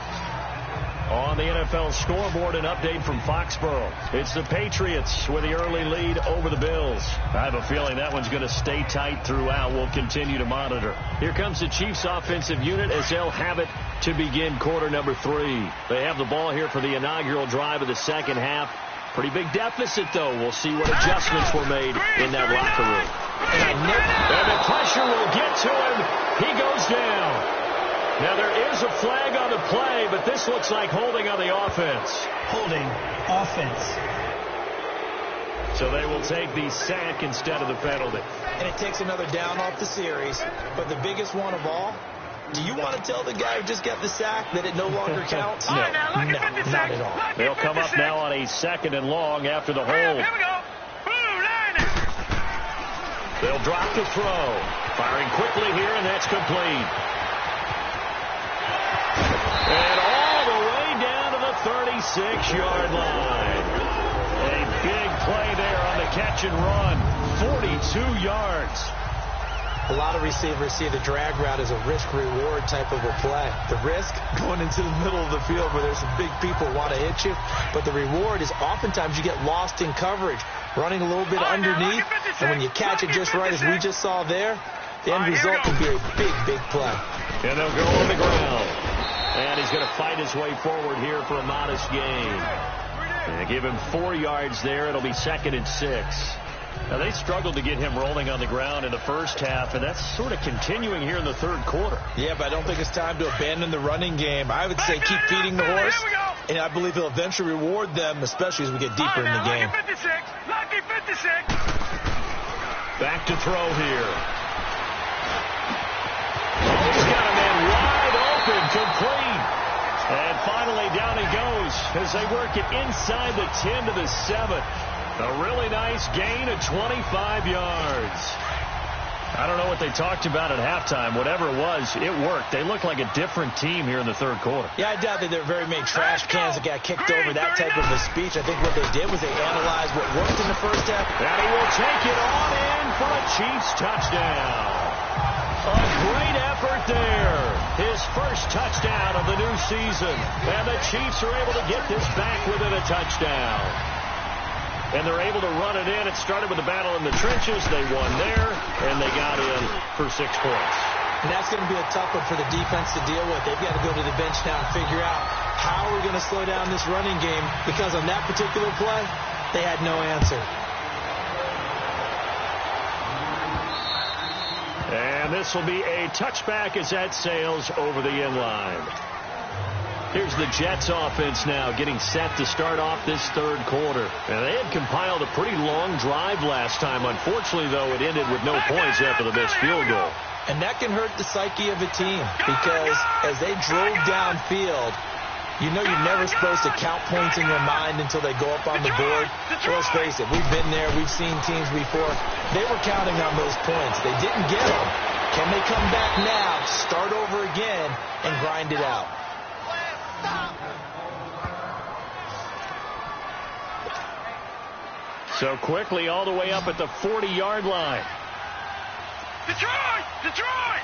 [SPEAKER 2] On the NFL scoreboard, an update from Foxborough. It's the Patriots with the early lead over the Bills. I have a feeling that one's going to stay tight throughout. We'll continue to monitor. Here comes the Chiefs offensive unit as they'll have it to begin quarter number 3. They have the ball here for the inaugural drive of the second half. Pretty big deficit, though. We'll see what adjustments were made in that locker room. And the pressure will get to him. He goes down. Now, there is a flag on the play, but this looks like holding on the offense.
[SPEAKER 5] Holding offense.
[SPEAKER 2] So they will take the sack instead of the penalty.
[SPEAKER 3] And it takes another down off the series. But the biggest one of all, do you want to tell the guy who just got the sack that it no longer counts?
[SPEAKER 2] No,
[SPEAKER 3] not at all.
[SPEAKER 2] They'll come up now on a 2nd and long after the hold.
[SPEAKER 4] Here we go. Boom, line it.
[SPEAKER 2] They'll drop the throw. Firing quickly here, and that's complete. And all the way down to the 36-yard line. A big play there on the catch and run. 42 yards.
[SPEAKER 3] A lot of receivers see the drag route as a risk-reward type of a play. The risk, going into the middle of the field where there's some big people want to hit you. But the reward is oftentimes you get lost in coverage, running a little bit underneath. And when you catch it just right, as we just saw there, the end result can be a big, big play.
[SPEAKER 2] And they'll go on the ground. And he's going to fight his way forward here for a modest gain. And give him 4 yards there. It'll be 2nd and 6. Now, they struggled to get him rolling on the ground in the first half, and that's sort of continuing here in the third quarter.
[SPEAKER 3] Yeah, but I don't think it's time to abandon the running game. I would say keep feeding the horse, and I believe he'll eventually reward them, especially as we get deeper in the game.
[SPEAKER 4] Lucky 56.
[SPEAKER 2] Back to throw here. He's got a man wide open, complete. And finally down he goes as they work it inside the 10 to the 7. A really nice gain of 25 yards. I don't know what they talked about at halftime. Whatever it was, it worked. They look like a different team here in the third quarter.
[SPEAKER 3] Yeah, I doubt that there are very many trash cans that got kicked over, that type of a speech. I think what they did was they analyzed what worked in the first half.
[SPEAKER 2] And he will take it on in for a Chiefs touchdown. A great effort there. His first touchdown of the new season. And the Chiefs are able to get this back within a touchdown. And they're able to run it in. It started with the battle in the trenches. They won there, and they got in for 6 points.
[SPEAKER 3] And that's going to be a tough one for the defense to deal with. They've got to go to the bench now and figure out how we're going to slow down this running game, because on that particular play, they had no answer.
[SPEAKER 2] And this will be a touchback as that sails over the end line. Here's the Jets offense now getting set to start off this third quarter. And they had compiled a pretty long drive last time. Unfortunately, though, it ended with no points after the missed field goal.
[SPEAKER 3] And that can hurt the psyche of a team, because as they drove downfield, you know you're never supposed to count points in your mind until they go up on the board. Well, let's face it, we've been there. We've seen teams before. They were counting on those points. They didn't get them. Can they come back now, start over again, and grind it out?
[SPEAKER 2] So quickly all the way up at the 40-yard line.
[SPEAKER 4] Detroit! Detroit!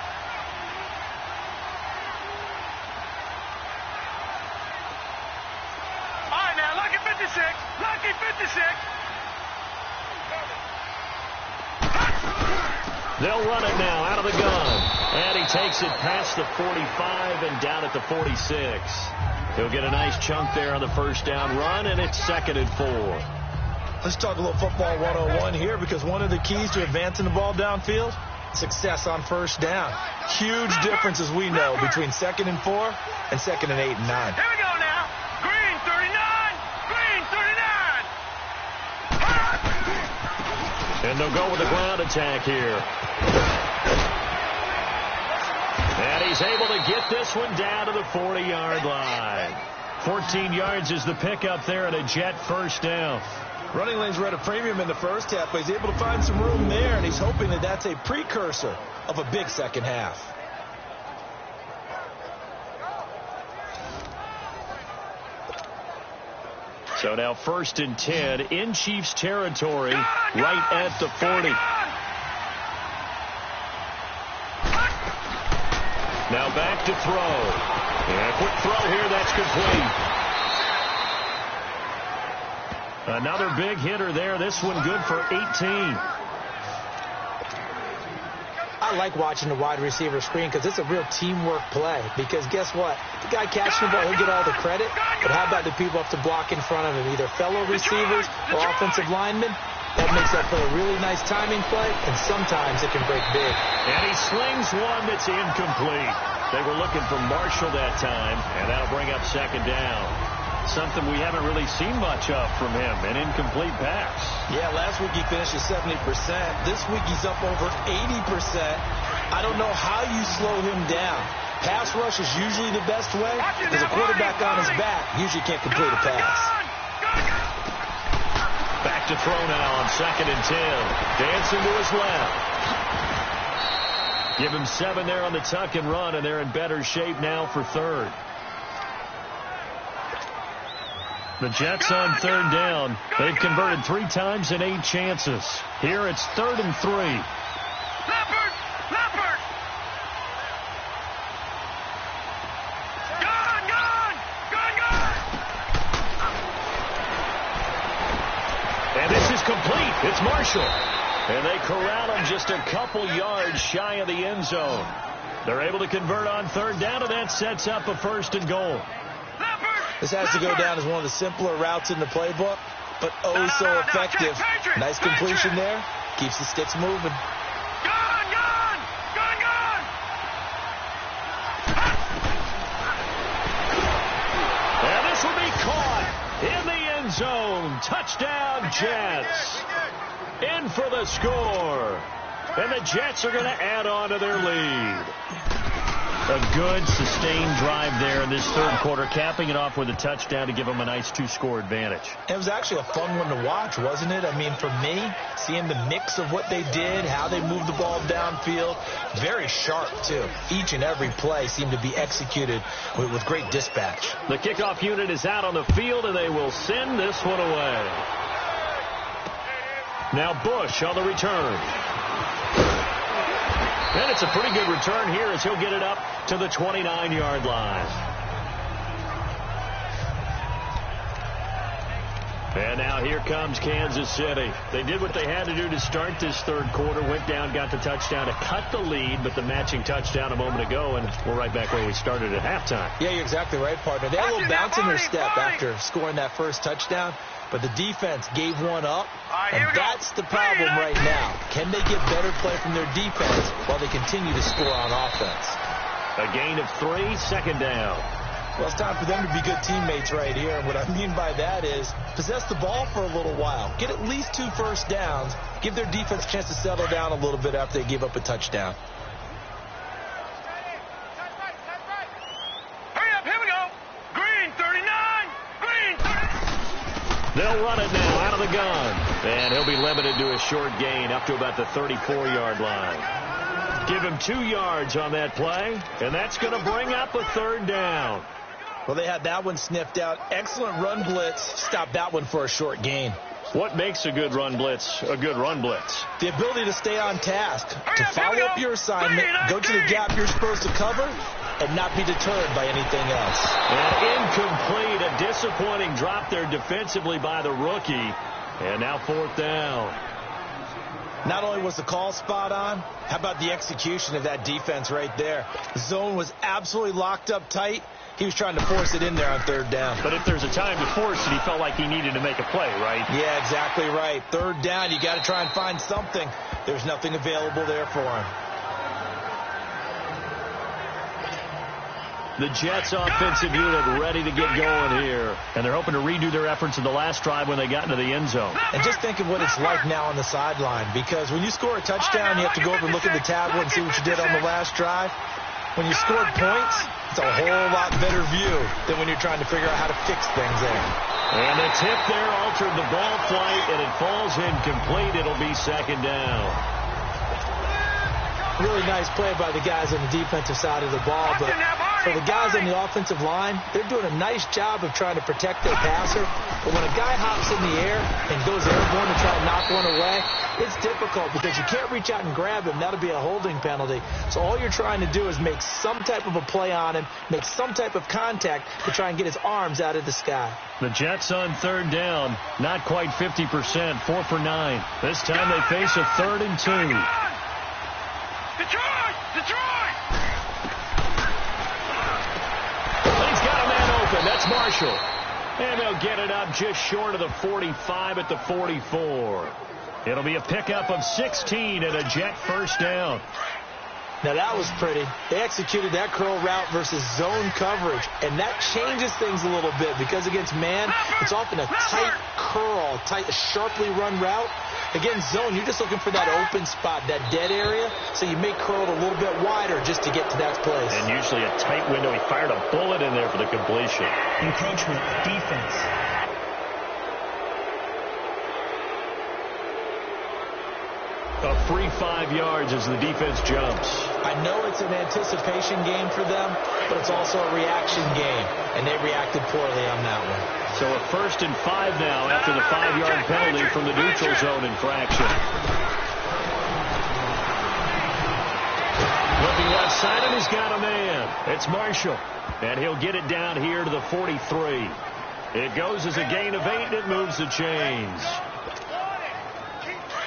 [SPEAKER 4] All right, now, lucky 56. Lucky 56.
[SPEAKER 2] They'll run it now out of the gun. And he takes it past the 45 and down at the 46. He'll get a nice chunk there on the first down run, and it's 2nd and 4.
[SPEAKER 3] Let's talk a little football 101 here, because one of the keys to advancing the ball downfield, success on first down. Huge difference, as we know, between 2nd and 4 and 2nd and 8 and 9.
[SPEAKER 4] Here we go now. Green 39. Green 39.
[SPEAKER 2] And they'll go with the ground attack here. And he's able to get this one down to the 40-yard line. 14 yards is the pickup there at a Jet first down.
[SPEAKER 3] Running lanes were at a premium in the first half, but he's able to find some room there, and he's hoping that that's a precursor of a big second half.
[SPEAKER 2] So now 1st and 10 in Chiefs territory, right at the 40. Now back to throw. And a quick throw here, that's complete. Another big hitter there. This one good for 18.
[SPEAKER 3] I like watching the wide receiver screen because it's a real teamwork play. Because guess what? The guy catching the ball, he'll get all the credit. But how about the people have to block in front of him, either fellow receivers or offensive linemen? That makes that play a really nice timing play, and sometimes it can break big.
[SPEAKER 2] And he slings one that's incomplete. They were looking for Marshall that time, and that'll bring up second down. Something we haven't really seen much of from him, an incomplete pass.
[SPEAKER 3] Yeah, last week he finished at 70%. This week he's up over 80%. I don't know how you slow him down. Pass rush is usually the best way. As a quarterback on his back, usually can't complete a pass.
[SPEAKER 2] Back to throw now on 2nd and 10. Dancing to his left. Give him 7 there on the tuck and run, and they're in better shape now for 3rd. The Jets on 3rd down. They've converted 3 times in 8 chances. Here it's 3rd and 3.
[SPEAKER 4] Leopard! Leopard! Gone! Gone! Gone! Gone!
[SPEAKER 2] And this is complete. It's Marshall. And they corral him just a couple yards shy of the end zone. They're able to convert on 3rd down, and that sets up a 1st and goal.
[SPEAKER 3] This has to go down as one of the simpler routes in the playbook, but oh so effective. Nice completion there. Keeps the sticks moving.
[SPEAKER 4] Gone! Gone! Gone! Gone!
[SPEAKER 2] And this will be caught in the end zone. Touchdown, Jets. In for the score. And the Jets are going to add on to their lead. A good, sustained drive there in this 3rd quarter, capping it off with a touchdown to give them a nice 2-score advantage.
[SPEAKER 3] It was actually a fun one to watch, wasn't it? I mean, for me, seeing the mix of what they did, how they moved the ball downfield, very sharp, too. Each and every play seemed to be executed with great dispatch.
[SPEAKER 2] The kickoff unit is out on the field, and they will send this one away. Now Bush on the return. And it's a pretty good return here as he'll get it up to the 29-yard line. And now here comes Kansas City. They did what they had to do to start this 3rd quarter. Went down, got the touchdown to cut the lead, but the matching touchdown a moment ago, and we're right back where we started at halftime.
[SPEAKER 3] Yeah, you're exactly right, partner. They had a little bounce in their step after scoring that first touchdown, but the defense gave one up, and that's the problem right now. Can they get better play from their defense while they continue to score on offense?
[SPEAKER 2] A gain of 3, 2nd down.
[SPEAKER 3] Well, it's time for them to be good teammates right here. And what I mean by that is possess the ball for a little while. Get at least 2 first downs. Give their defense a chance to settle down a little bit after they give up a touchdown.
[SPEAKER 4] Hurry up, here we go. Green 39. Green 39.
[SPEAKER 2] They'll run it now out of the gun. And he'll be limited to a short gain up to about the 34-yard line. Give him 2 yards on that play, and that's going to bring up a 3rd down.
[SPEAKER 3] Well, they had that one sniffed out. Excellent run blitz. Stop that one for a short gain.
[SPEAKER 2] What makes a good run blitz a good run blitz?
[SPEAKER 3] The ability to stay on task, to follow up your assignment, go to the gap you're supposed to cover, and not be deterred by anything else.
[SPEAKER 2] And incomplete, a disappointing drop there defensively by the rookie. And now 4th down.
[SPEAKER 3] Not only was the call spot on, how about the execution of that defense right there? The zone was absolutely locked up tight. He was trying to force it in there on 3rd down.
[SPEAKER 2] But if there's a time to force it, he felt like he needed to make a play, right?
[SPEAKER 3] Yeah, exactly right. 3rd down, you got to try and find something. There's nothing available there for him.
[SPEAKER 2] The Jets offensive unit ready to get going here. And they're hoping to redo their efforts in the last drive when they got into the end zone.
[SPEAKER 3] And just think of what it's like now on the sideline. Because when you score a touchdown, you have to go over and look at the tablet and see what you did on the last drive. When you scored points, it's a whole lot better view than when you're trying to figure out how to fix things there.
[SPEAKER 2] And the tip there altered the ball flight, and it falls incomplete. It'll be 2nd down.
[SPEAKER 3] Really nice play by the guys on the defensive side of the ball, but for the guys on the offensive line, they're doing a nice job of trying to protect their passer. But when a guy hops in the air and goes airborne to try and knock one away, it's difficult because you can't reach out and grab him. That'll be a holding penalty. So all you're trying to do is make some type of a play on him, make some type of contact to try and get his arms out of the sky.
[SPEAKER 2] The Jets on third down, not quite 50%, 4 for 9. This time they face a 3rd and 2.
[SPEAKER 4] Detroit! Detroit!
[SPEAKER 2] He's got a man open. That's Marshall. And they'll get it up just short of the 45 at the 44. It'll be a pickup of 16 and a Jet first down.
[SPEAKER 3] Now that was pretty. They executed that curl route versus zone coverage, and that changes things a little bit because against man, it's often a tight curl, sharply run route. Against zone, you're just looking for that open spot, that dead area, so you may curl it a little bit wider just to get to that place.
[SPEAKER 2] And usually a tight window. He fired a bullet in there for the completion.
[SPEAKER 5] Encroachment, defense.
[SPEAKER 2] A free 5 yards as the defense jumps.
[SPEAKER 3] I know it's an anticipation game for them, but it's also a reaction game, and they reacted poorly on that one.
[SPEAKER 2] So a 1st and 5 now after the 5-yard penalty from the neutral zone infraction. Looking left side, and he's got a man. It's Marshall, and he'll get it down here to the 43. It goes as a gain of 8, and it moves the chains.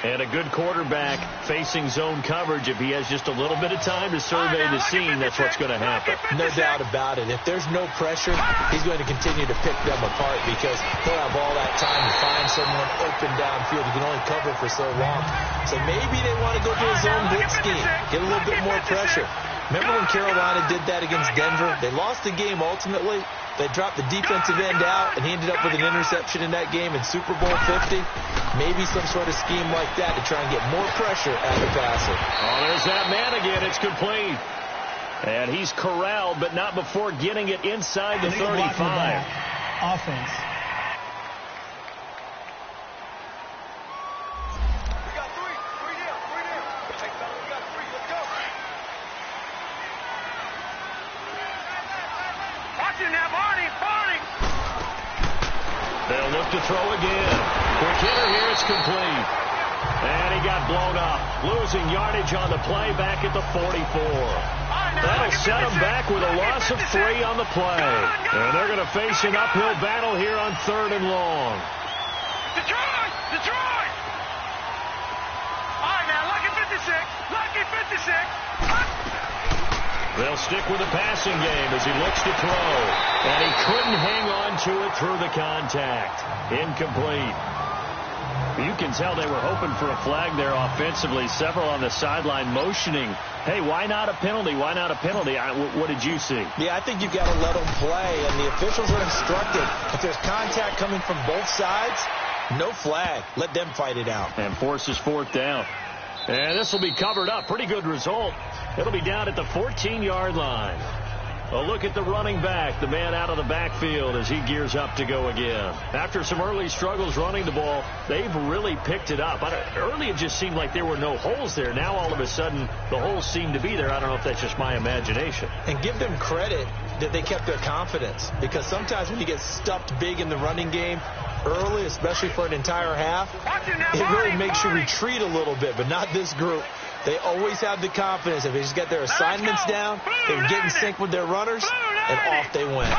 [SPEAKER 2] And a good quarterback facing zone coverage. If he has just a little bit of time to survey the scene, that's what's going to happen.
[SPEAKER 3] No doubt about it. If there's no pressure, he's going to continue to pick them apart because he'll have all that time to find someone open downfield. You can only cover for so long. So maybe they want to go to a zone blitz scheme, get a little bit more pressure. Remember when Carolina did that against Denver? They lost the game ultimately. They dropped the defensive end out, and he ended up with an interception in that game in Super Bowl 50. Maybe some sort of scheme like that to try and get more pressure at the passer.
[SPEAKER 2] Oh, there's that man again. It's complete. And he's corralled, but not before getting it inside the 35.
[SPEAKER 5] Offense.
[SPEAKER 2] They'll look to throw again. Quick hitter here, it's complete. And he got blown up. Losing yardage on the play back at the 44. That'll set him back with a loss of 3 on the play. And they're going to face an uphill battle here on 3rd and long.
[SPEAKER 4] Detroit! Detroit! All right, now, lucky 56. Lucky 56.
[SPEAKER 2] They'll stick with the passing game as he looks to throw. And he couldn't hang on to it through the contact. Incomplete. You can tell they were hoping for a flag there offensively. Several on the sideline motioning, hey, why not a penalty? Why not a penalty? What did you see?
[SPEAKER 3] Yeah, I think you've got to let them play. And the officials are instructed, if there's contact coming from both sides, no flag. Let them fight it out.
[SPEAKER 2] And forces 4th down. And this will be covered up. Pretty good result. It'll be down at the 14-yard line. A look at the running back, the man out of the backfield as he gears up to go again. After some early struggles running the ball, they've really picked it up. Early it just seemed like there were no holes there. Now all of a sudden the holes seem to be there. I don't know if that's just my imagination.
[SPEAKER 3] And give them credit that they kept their confidence, because sometimes when you get stuffed big in the running game early, especially for an entire half, it really makes you retreat a little bit, but not this group. They always have the confidence. If they just get their assignments down, they can get in sync with their runners, and off they went.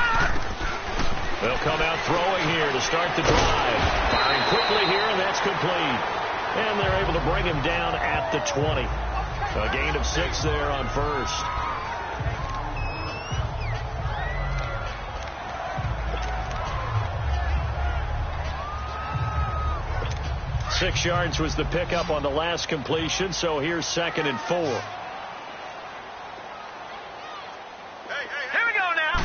[SPEAKER 2] They'll come out throwing here to start the drive. Firing quickly here, and that's complete. And they're able to bring him down at the 20. A gain of 6 there on 1st. 6 yards was the pickup on the last completion, so here's 2nd and 4.
[SPEAKER 4] Here we go now.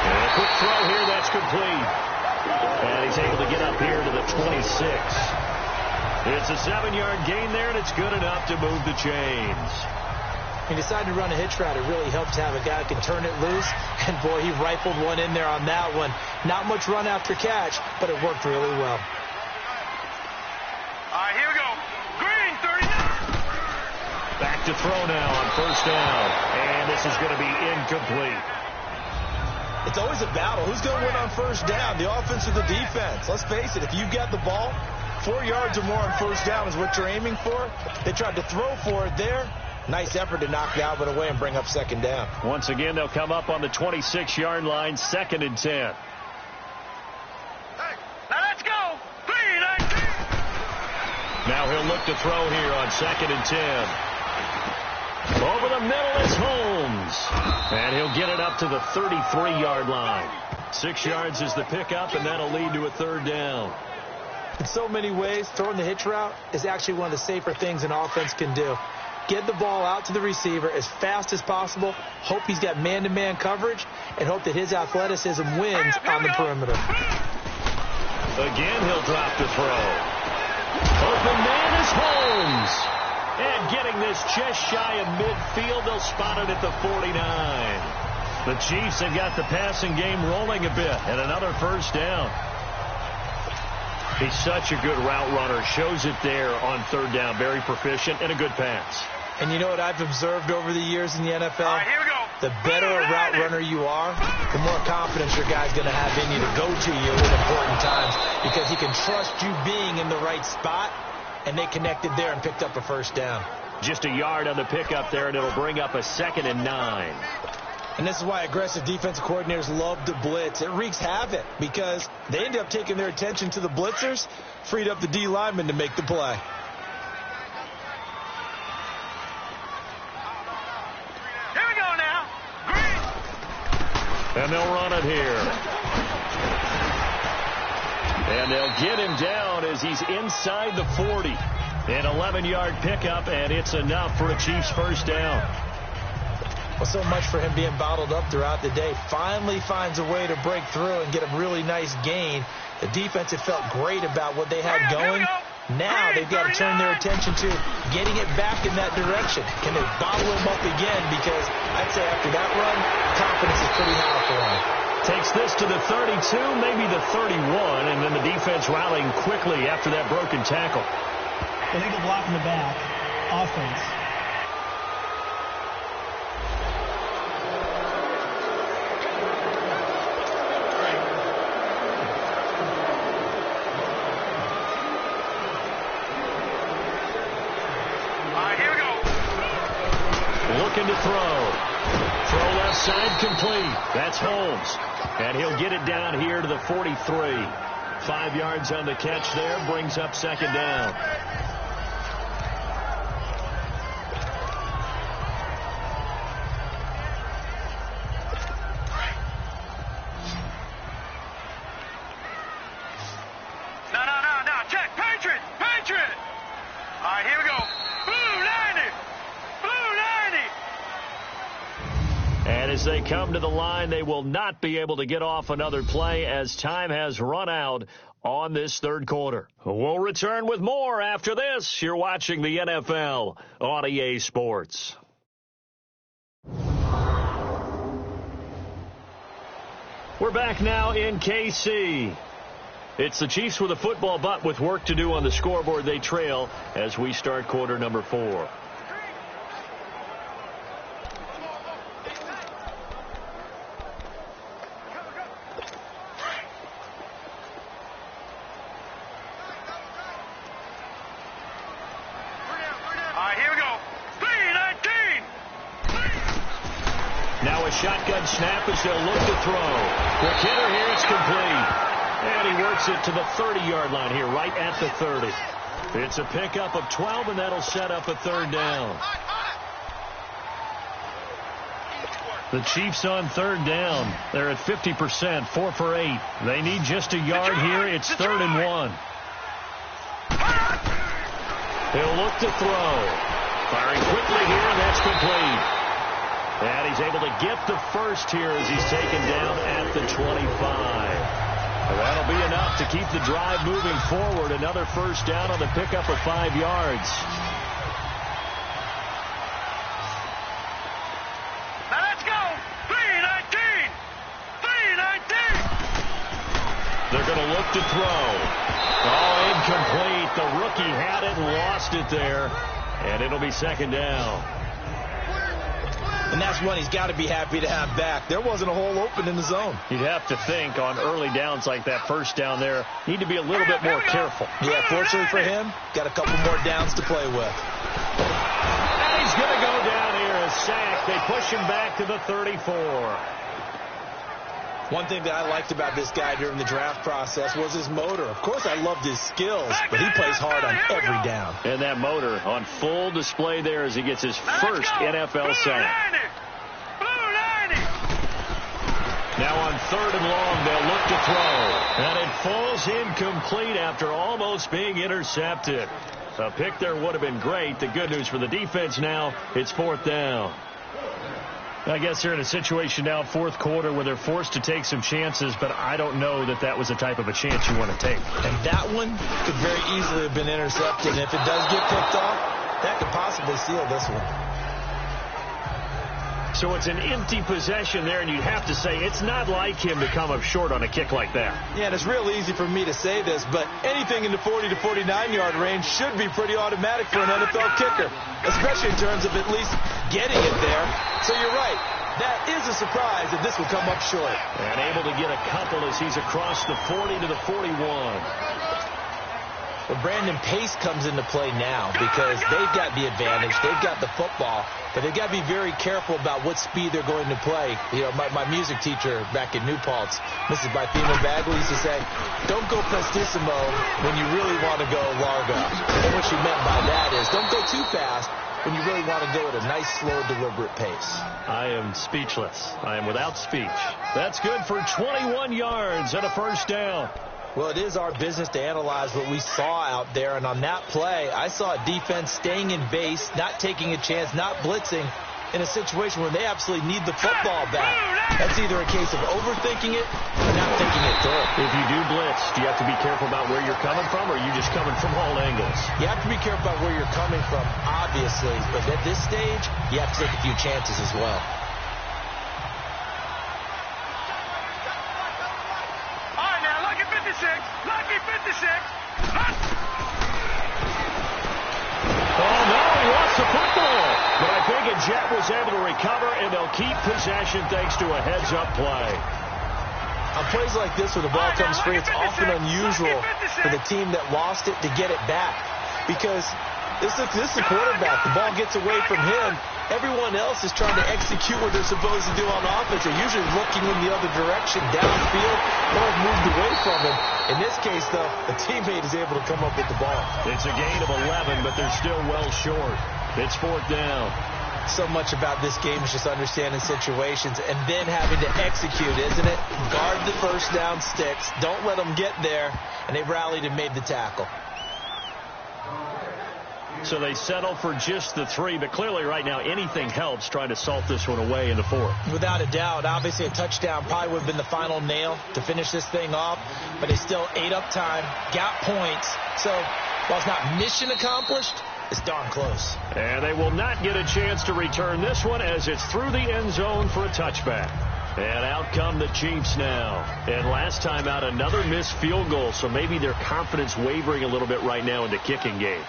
[SPEAKER 2] And a quick throw here, that's complete. And he's able to get up here to the 26. It's a 7-yard gain there, and it's good enough to move the chains.
[SPEAKER 3] He decided to run a hitch route. It really helped to have a guy who can turn it loose. And, boy, he rifled one in there on that one. Not much run after catch, but it worked really well.
[SPEAKER 4] All right, here we go. Green, 39.
[SPEAKER 2] Back to throw now on first down. And this is going to be incomplete.
[SPEAKER 3] It's always a battle. Who's going to win on first down, the offense or the defense? Let's face it, if you've got the ball, 4 yards or more on first down is what you're aiming for. They tried to throw for it there. Nice effort to knock Dalvin away and bring up second down.
[SPEAKER 2] Once again, they'll come up on the 26-yard line, 2nd and 10.
[SPEAKER 4] Hey, now let's go. 3-19.
[SPEAKER 2] Now he'll look to throw here on 2nd and 10. Over the middle is Holmes. And he'll get it up to the 33-yard line. 6 yards is the pickup, and that'll lead to a 3rd down.
[SPEAKER 3] In so many ways, throwing the hitch route is actually one of the safer things an offense can do. Get the ball out to the receiver as fast as possible, hope he's got man-to-man coverage, and hope that his athleticism wins on the perimeter.
[SPEAKER 2] Again, he'll drop the throw. Open man is Holmes. And getting this just shy of midfield, they'll spot it at the 49. The Chiefs have got the passing game rolling a bit, and another first down. He's such a good route runner. Shows it there on 3rd down. Very proficient and a good pass.
[SPEAKER 3] And you know what I've observed over the years in the NFL?
[SPEAKER 4] All right, here we go.
[SPEAKER 3] The better a route runner you are, the more confidence your guy's going to have in you to go to you at important times because he can trust you being in the right spot, and they connected there and picked up a first down.
[SPEAKER 2] Just a yard on the pickup there, and it'll bring up a 2nd and 9.
[SPEAKER 3] And this is why aggressive defensive coordinators love to blitz. It wreaks havoc because they end up taking their attention to the blitzers, freed up the D lineman to make the play.
[SPEAKER 4] Here we go now.
[SPEAKER 2] And they'll run it here. And they'll get him down as he's inside the 40. An 11-yard pickup, and it's enough for a Chiefs first down.
[SPEAKER 3] Well, so much for him being bottled up throughout the day. Finally finds a way to break through and get a really nice gain. The defense had felt great about what they had going. Now they've got to turn their attention to getting it back in that direction. Can they bottle him up again? Because I'd say after that run, confidence is pretty high for him.
[SPEAKER 2] Takes this to the 32, maybe the 31, and then the defense rallying quickly after that broken tackle.
[SPEAKER 5] Illegal block in the back. Offense.
[SPEAKER 2] Looking to throw. Throw left side complete. That's Holmes. And he'll get it down here to the 43. 5 yards on the catch there. Brings up 2nd down.
[SPEAKER 4] No. Check. Patriot. All right, here we go. Blue 90.
[SPEAKER 2] And as they come to the line, they will not be able to get off another play as time has run out on this 3rd quarter. We'll return with more after this. You're watching the NFL on EA Sports. We're back now in KC. It's the Chiefs with a football, but with work to do on the scoreboard. They trail as we start quarter number 4.
[SPEAKER 4] All right, here we go. 3-19.
[SPEAKER 2] Now a shotgun snap as they'll look to throw. The hitter here, it's complete. And he works it to the 30-yard line here, right at the 30. It's a pickup of 12, and that'll set up a 3rd down. The Chiefs on 3rd down. They're at 50%, 4 for 8. They need just a yard here. It's 3rd and 1. He'll look to throw. Firing quickly here, and that's complete. And he's able to get the first here as he's taken down at the 25. That'll be enough to keep the drive moving forward. Another first down on the pickup of 5 yards.
[SPEAKER 4] Now let's go. 3-19.
[SPEAKER 2] They're going to look to throw. Oh, incomplete. The rookie had it and lost it there. And it'll be second down.
[SPEAKER 3] And that's one he's got to be happy to have back. There wasn't a hole open in the zone.
[SPEAKER 2] You'd have to think on early downs like that, first down there, need to be a little bit more careful.
[SPEAKER 3] Yeah, fortunately for him, got a couple more downs to play with.
[SPEAKER 2] And he's going to go down here, a sack. They push him back to the 34.
[SPEAKER 3] One thing that I liked about this guy during the draft process was his motor. Of course, I loved his skills, but he plays hard on every down.
[SPEAKER 2] And that motor on full display there as he gets his first NFL sack. Now on 3rd and long, they'll look to throw. And it falls incomplete after almost being intercepted. A pick there would have been great. The good news for the defense now, it's 4th down. I guess they're in a situation now, 4th quarter, where they're forced to take some chances, but I don't know that that was the type of a chance you want to take.
[SPEAKER 3] And that one could very easily have been intercepted. And if it does get picked off, that could possibly seal this one.
[SPEAKER 2] So it's an empty possession there, and you'd have to say it's not like him to come up short on a kick like that.
[SPEAKER 3] Yeah, and it's real easy for me to say this, but anything in the 40 to 49-yard range should be pretty automatic for an NFL kicker, especially in terms of at least getting it there. So you're right. That is a surprise that this will come up short.
[SPEAKER 2] And able to get a couple as he's across the 40 to the 41.
[SPEAKER 3] But Brandon, pace comes into play now because they've got the advantage. They've got the football, but they've got to be very careful about what speed they're going to play. You know, my music teacher back in New Paltz, Mrs. Bythema Bagley, used to say, don't go prestissimo when you really want to go largo. And what she meant by that is don't go too fast when you really want to go at a nice, slow, deliberate pace.
[SPEAKER 2] I am speechless. I am without speech. That's good for 21 yards and a first down.
[SPEAKER 3] Well, it is our business to analyze what we saw out there, and on that play, I saw a defense staying in base, not taking a chance, not blitzing, in a situation where they absolutely need the football back. That's either a case of overthinking it or not thinking it through.
[SPEAKER 2] If you do blitz, do you have to be careful about where you're coming from, or are you just coming from all angles?
[SPEAKER 3] You have to be careful about where you're coming from, obviously, but at this stage, you have to take a few chances as well.
[SPEAKER 4] Lucky 56.
[SPEAKER 2] Oh, no, he lost the football. But I think a Jet was able to recover, and they'll keep possession thanks to a heads-up play.
[SPEAKER 3] On plays like this where the ball comes free, it's often unusual for the team that lost it to get it back. Because this is the quarterback. The ball gets away from him. Everyone else is trying to execute what they're supposed to do on offense. They're usually looking in the other direction, downfield, or have moved away from him. In this case, though, a teammate is able to come up with the ball.
[SPEAKER 2] It's a gain of 11, but they're still well short. It's 4th down.
[SPEAKER 3] So much about this game is just understanding situations and then having to execute, isn't it? Guard the first down sticks. Don't let them get there. And they rallied and made the tackle.
[SPEAKER 2] So they settle for just the 3, but clearly right now anything helps trying to salt this one away in the 4th.
[SPEAKER 3] Without a doubt. Obviously a touchdown probably would have been the final nail to finish this thing off, but they still ate up time, got points. So while it's not mission accomplished, it's darn close.
[SPEAKER 2] And they will not get a chance to return this one as it's through the end zone for a touchback. And out come the Chiefs now. And last time out, another missed field goal, so maybe their confidence wavering a little bit right now in the kicking game.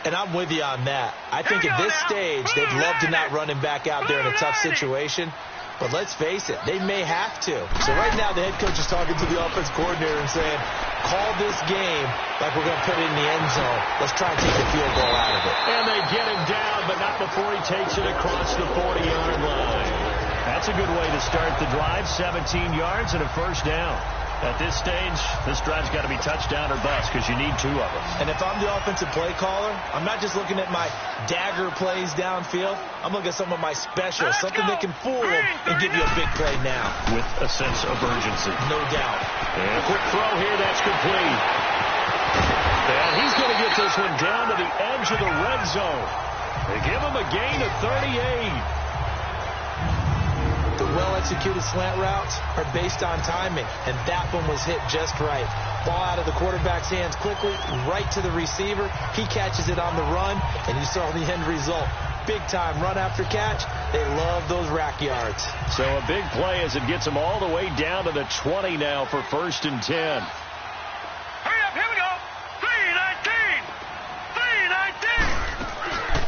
[SPEAKER 3] And I'm with you on that. I think at this stage, they'd love to not run him back out there in a tough situation. But let's face it, they may have to. So right now, the head coach is talking to the offense coordinator and saying, call this game like we're going to put it in the end zone. Let's try and take the field goal out of it.
[SPEAKER 2] And they get him down, but not before he takes it across the 40-yard line. That's a good way to start the drive. 17 yards and a first down. At this stage, this drive's got to be touchdown or bust because you need 2 of them.
[SPEAKER 3] And if I'm the offensive play caller, I'm not just looking at my dagger plays downfield. I'm looking at some of my specials, something that can fool them and give you a big play now.
[SPEAKER 2] With a sense of urgency.
[SPEAKER 3] No doubt.
[SPEAKER 2] And a quick throw here, that's complete. And he's going to get this one down to the edge of the red zone. They give him a gain of 38.
[SPEAKER 3] The well-executed slant routes are based on timing, and that one was hit just right. Ball out of the quarterback's hands quickly, right to the receiver. He catches it on the run, and you saw the end result. Big-time run after catch. They love those rack yards.
[SPEAKER 2] So a big play as it gets them all the way down to the 20 now for 1st and 10.
[SPEAKER 4] Hurry up, here we go. 3:19. 3:19.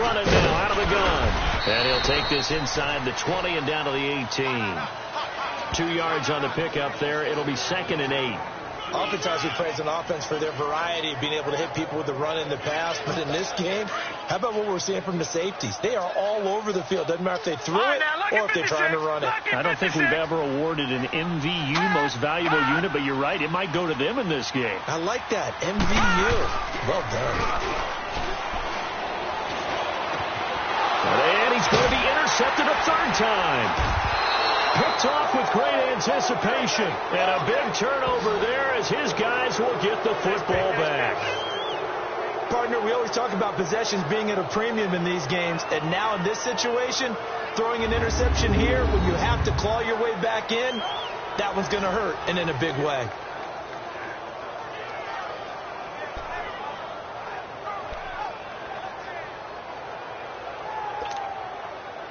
[SPEAKER 2] run it now out of the gun. And he'll take this inside the 20 and down to the 18. 2 yards on the pickup there. It'll be 2nd and 8.
[SPEAKER 3] Oftentimes we praise an offense for their variety of being able to hit people with the run in the pass. But in this game, how about what we're seeing from the safeties? They are all over the field. Doesn't matter if they threw it or if they're trying to run it.
[SPEAKER 2] I don't think we've ever awarded an MVU, most valuable unit, but you're right. It might go to them in this game.
[SPEAKER 3] I like that. MVU. Well done.
[SPEAKER 2] And he's going to be intercepted a 3rd time. Picked off with great anticipation. And a big turnover there as his guys will get the football back.
[SPEAKER 3] Partner, we always talk about possessions being at a premium in these games. And now in this situation, throwing an interception here when you have to claw your way back in, that one's going to hurt, and in a big way.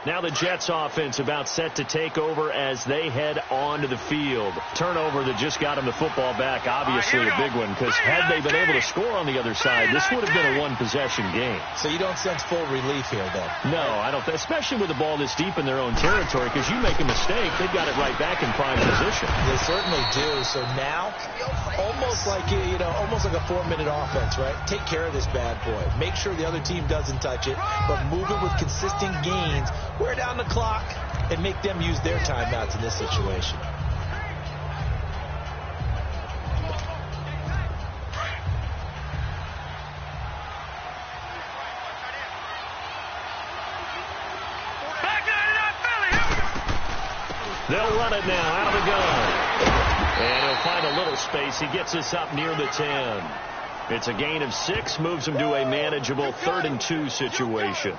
[SPEAKER 2] Now the Jets offense about set to take over as they head onto the field. Turnover that just got them the football back, obviously a big one, because had they been able to score on the other side, this would have been a one-possession game.
[SPEAKER 3] So you don't sense full relief here, though?
[SPEAKER 2] No, I don't. Especially with the ball this deep in their own territory, because you make a mistake, they've got it right back in prime position.
[SPEAKER 3] They certainly do. So now, almost like a 4-minute offense, right? Take care of this bad boy. Make sure the other team doesn't touch it, but move it with consistent gains. Wear down the clock and make them use their timeouts in this situation.
[SPEAKER 2] They'll run it now out of the gun. And he'll find a little space. He gets us up near the 10. It's a gain of 6, moves him to a manageable 3rd and 2 situation.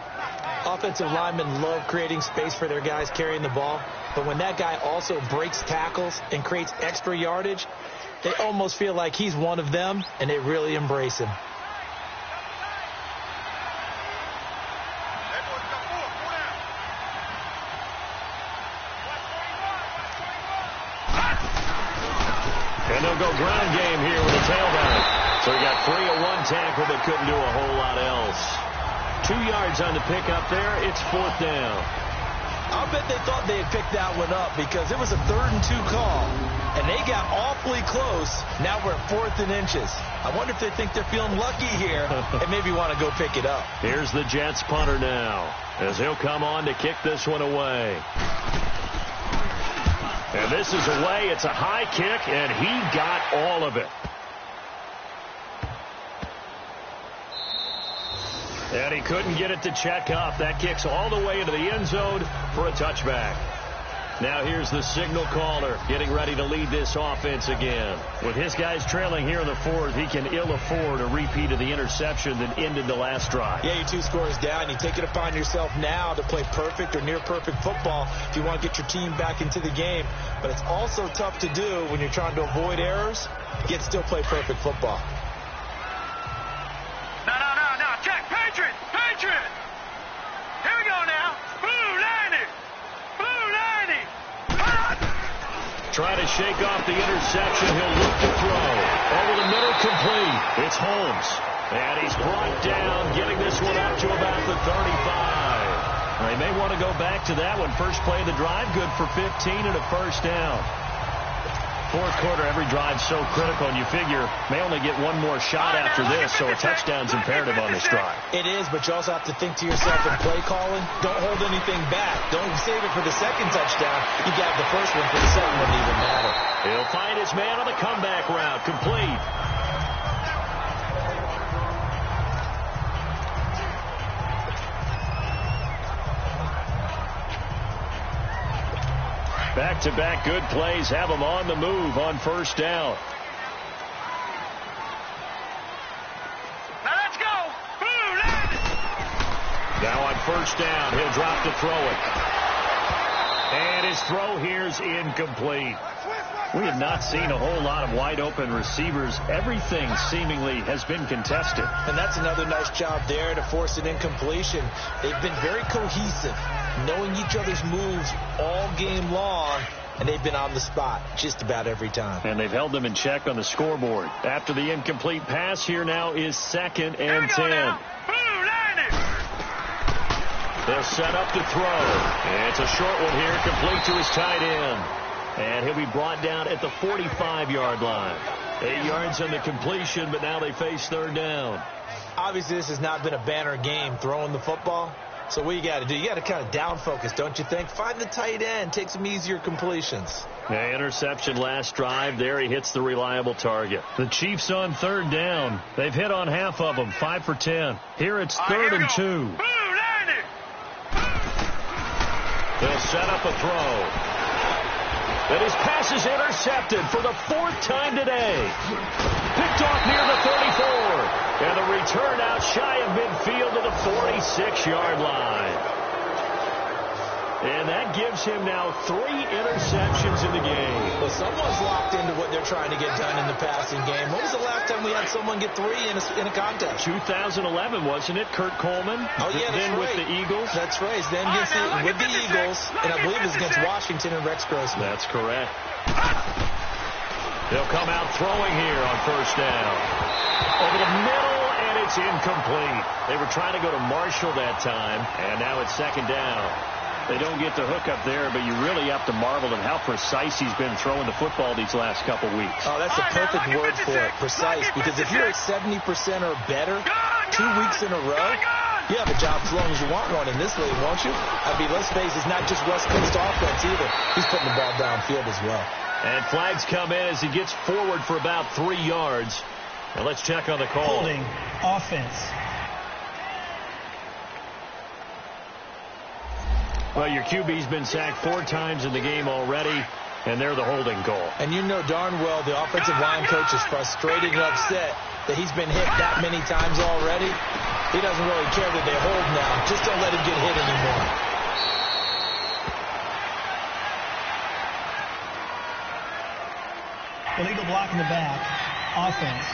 [SPEAKER 3] Offensive linemen love creating space for their guys carrying the ball, but when that guy also breaks tackles and creates extra yardage, they almost feel like he's one of them, and they really embrace him.
[SPEAKER 2] And they'll go ground game here with a tailback. So he got free of one tackle, but couldn't do a whole lot else. 2 yards on the pickup there. It's 4th down.
[SPEAKER 3] I'll bet they thought they had picked that one up because it was a 3rd and 2 call, and they got awfully close. Now we're at 4th and inches. I wonder if they think they're feeling lucky here and maybe want to go pick it up.
[SPEAKER 2] Here's the Jets punter now as he'll come on to kick this one away. And this is away. It's a high kick, and he got all of it. And he couldn't get it to check up. That kicks all the way into the end zone for a touchback. Now here's the signal caller getting ready to lead this offense again. With his guys trailing here in the 4th, he can ill afford a repeat of the interception that ended the last drive.
[SPEAKER 3] Yeah, you're 2 scores down. You take it upon yourself now to play perfect or near perfect football if you want to get your team back into the game. But it's also tough to do when you're trying to avoid errors, yet still play perfect football.
[SPEAKER 4] No. Check. Patriot. Here we go now. Blue 90.
[SPEAKER 2] Try to shake off the interception. He'll look to throw. Over the middle, complete. It's Holmes. And he's brought down, getting this one up to about the 35. They may want to go back to that one. First play of the drive, good for 15 and a 1st down. 4th quarter, every drive's so critical, and you figure may only get one more shot after this, so a touchdown's imperative on this drive.
[SPEAKER 3] It is, but you also have to think to yourself in play calling, don't hold anything back. Don't save it for the 2nd touchdown. You got the first one for the 2nd one, even matter.
[SPEAKER 2] He'll find his man on the comeback route, complete. Back-to-back good plays have him on the move on 1st down.
[SPEAKER 4] Now let's go.
[SPEAKER 2] Now on 1st down, he'll drop to throw it. And his throw here's incomplete. We have not seen a whole lot of wide-open receivers. Everything seemingly has been contested.
[SPEAKER 3] And that's another nice job there to force an incompletion. They've been very cohesive, knowing each other's moves all game long, and they've been on the spot just about every time.
[SPEAKER 2] And they've held them in check on the scoreboard. After the incomplete pass, here now is 2nd and 10. They'll set up to throw. It's a short one here, complete to his tight end. And he'll be brought down at the 45-yard line. 8 yards on the completion, but now they face third down.
[SPEAKER 3] Obviously, this has not been a banner game throwing the football. So what you got to do, you got to kind of down focus, don't you think? Find the tight end, take some easier completions.
[SPEAKER 2] Yeah, interception last drive. There he hits the reliable target. The Chiefs on third down. They've hit on half of them, 5 for 10. Here it's third and 2. They'll set up a throw. And his pass is intercepted for the 4th time today. Picked off near the 34. And the return out shy of midfield to the 46-yard line. And that gives him now 3 interceptions in the game.
[SPEAKER 3] Well, someone's locked into what they're trying to get done in the passing game. When was the last time we had someone get 3 in a contest?
[SPEAKER 2] 2011, wasn't it? Kurt Coleman.
[SPEAKER 3] Oh, yeah, that's
[SPEAKER 2] then
[SPEAKER 3] right.
[SPEAKER 2] with the Eagles.
[SPEAKER 3] That's right. Then with the Eagles, and I believe it's against Washington and Rex Grossman.
[SPEAKER 2] That's correct. They'll come out throwing here on first down. Over the middle, and it's incomplete. They were trying to go to Marshall that time, and now it's second down. They don't get the hook up there, but you really have to marvel at how precise he's been throwing the football these last couple weeks.
[SPEAKER 3] Oh, that's a perfect word for it, precise, because if you're at 70% or better 2 weeks in a row, you have a job as long as you want one in this league, won't you? I mean, let's face it, it's not just West Coast offense either. He's putting the ball downfield as well.
[SPEAKER 2] And flags come in as he gets forward for about 3 yards. Now let's check on the call.
[SPEAKER 5] Holding offense.
[SPEAKER 2] Well, your QB's been sacked 4 times in the game already, and they're the holding call.
[SPEAKER 3] And you know darn well the offensive line coach is frustrated and upset that he's been hit that many times already. He doesn't really care that they hold now. Just don't let him get hit anymore.
[SPEAKER 5] Illegal block in the back. Offense.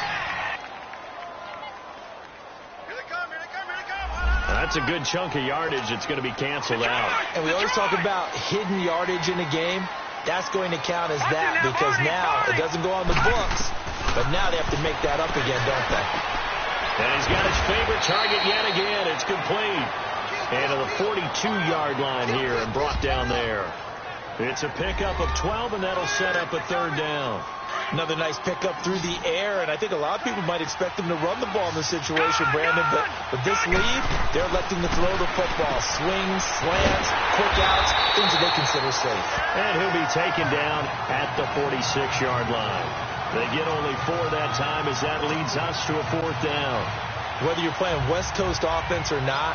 [SPEAKER 2] That's a good chunk of yardage. It's going to be canceled out.
[SPEAKER 3] And we always talk about hidden yardage in a game. That's going to count as that because now it doesn't go on the books, but now they have to make that up again, don't they?
[SPEAKER 2] And he's got his favorite target yet again. It's complete. And to the 42-yard line here and brought down there. It's a pickup of 12, and that'll set up a third down.
[SPEAKER 3] Another nice pickup through the air, and I think a lot of people might expect them to run the ball in this situation, Brandon, but with this lead, they're electing to throw the football. Swings, slants, quick outs, things that they consider safe.
[SPEAKER 2] And he'll be taken down at the 46-yard line. They get only 4 that time as that leads us to a 4th down.
[SPEAKER 3] Whether you're playing West Coast offense or not,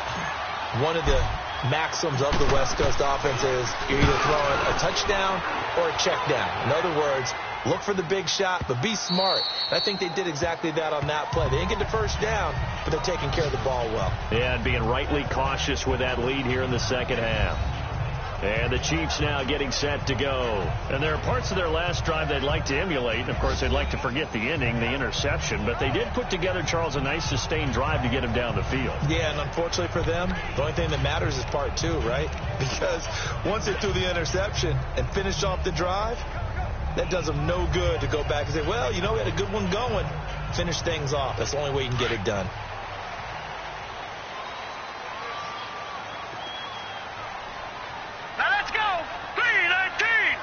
[SPEAKER 3] one of the maxims of the West Coast offense is you're either throwing a touchdown or a check down. In other words, look for the big shot, but be smart. And I think they did exactly that on that play. They didn't get the first down, but they're taking care of the ball well.
[SPEAKER 2] Yeah, and being rightly cautious with that lead here in the second half. And the Chiefs now getting set to go. And there are parts of their last drive they'd like to emulate. And, of course, they'd like to forget the ending, the interception. But they did put together, Charles, a nice sustained drive to get him down the field.
[SPEAKER 3] Yeah, and unfortunately for them, the only thing that matters is part 2, right? Because once they threw the interception and finished off the drive, that does them no good to go back and say, well, you know, we had a good one going. Finish things off. That's the only way you can get it done.
[SPEAKER 4] Now let's go. 3-19.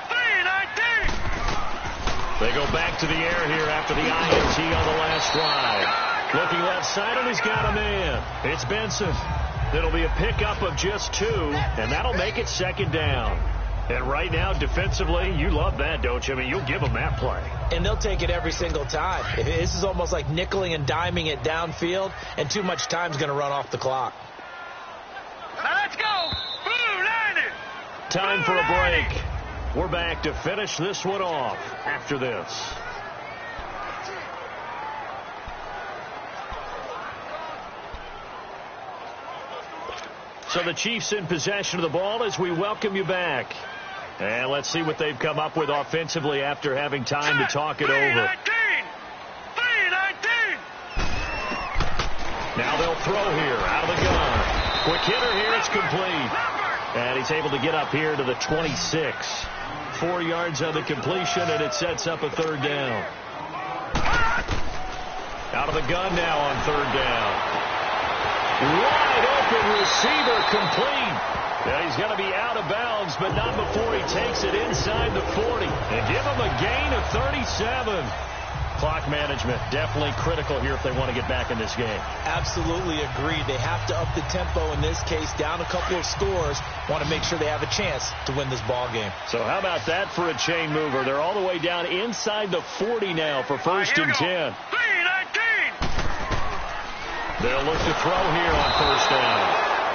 [SPEAKER 4] 3-19.
[SPEAKER 2] They go back to the air here after the INT on the last drive. Looking left side, and he's got a man. It's Benson. It'll be a pickup of just 2, and that'll make it second down. And right now, defensively, you love that, don't you? I mean, you'll give them that play.
[SPEAKER 3] And they'll take it every single time. This is almost like nickeling and diming it downfield, and too much time's going to run off the clock.
[SPEAKER 4] Now let's go. Blue 90.
[SPEAKER 2] Time for a break. We're back to finish this one off after this. So the Chiefs in possession of the ball as we welcome you back. And let's see what they've come up with offensively after having time to talk it over.
[SPEAKER 4] 3-19.
[SPEAKER 2] Now they'll throw here out of the gun. Quick hitter here, it's complete. And he's able to get up here to the 26. 4 yards on the completion, and it sets up a third down. Out of the gun now on third down. Wide open receiver complete. Now he's going to be out of bounds, but not before he takes it inside the 40. And give him a gain of 37. Clock management definitely critical here if they want to get back in this game.
[SPEAKER 3] Absolutely agreed. They have to up the tempo in this case, down a couple of scores. Want to make sure they have a chance to win this ball game.
[SPEAKER 2] So how about that for a chain mover? They're all the way down inside the 40 now for first and 10.
[SPEAKER 4] 3-19.
[SPEAKER 2] They'll look to throw here on first down.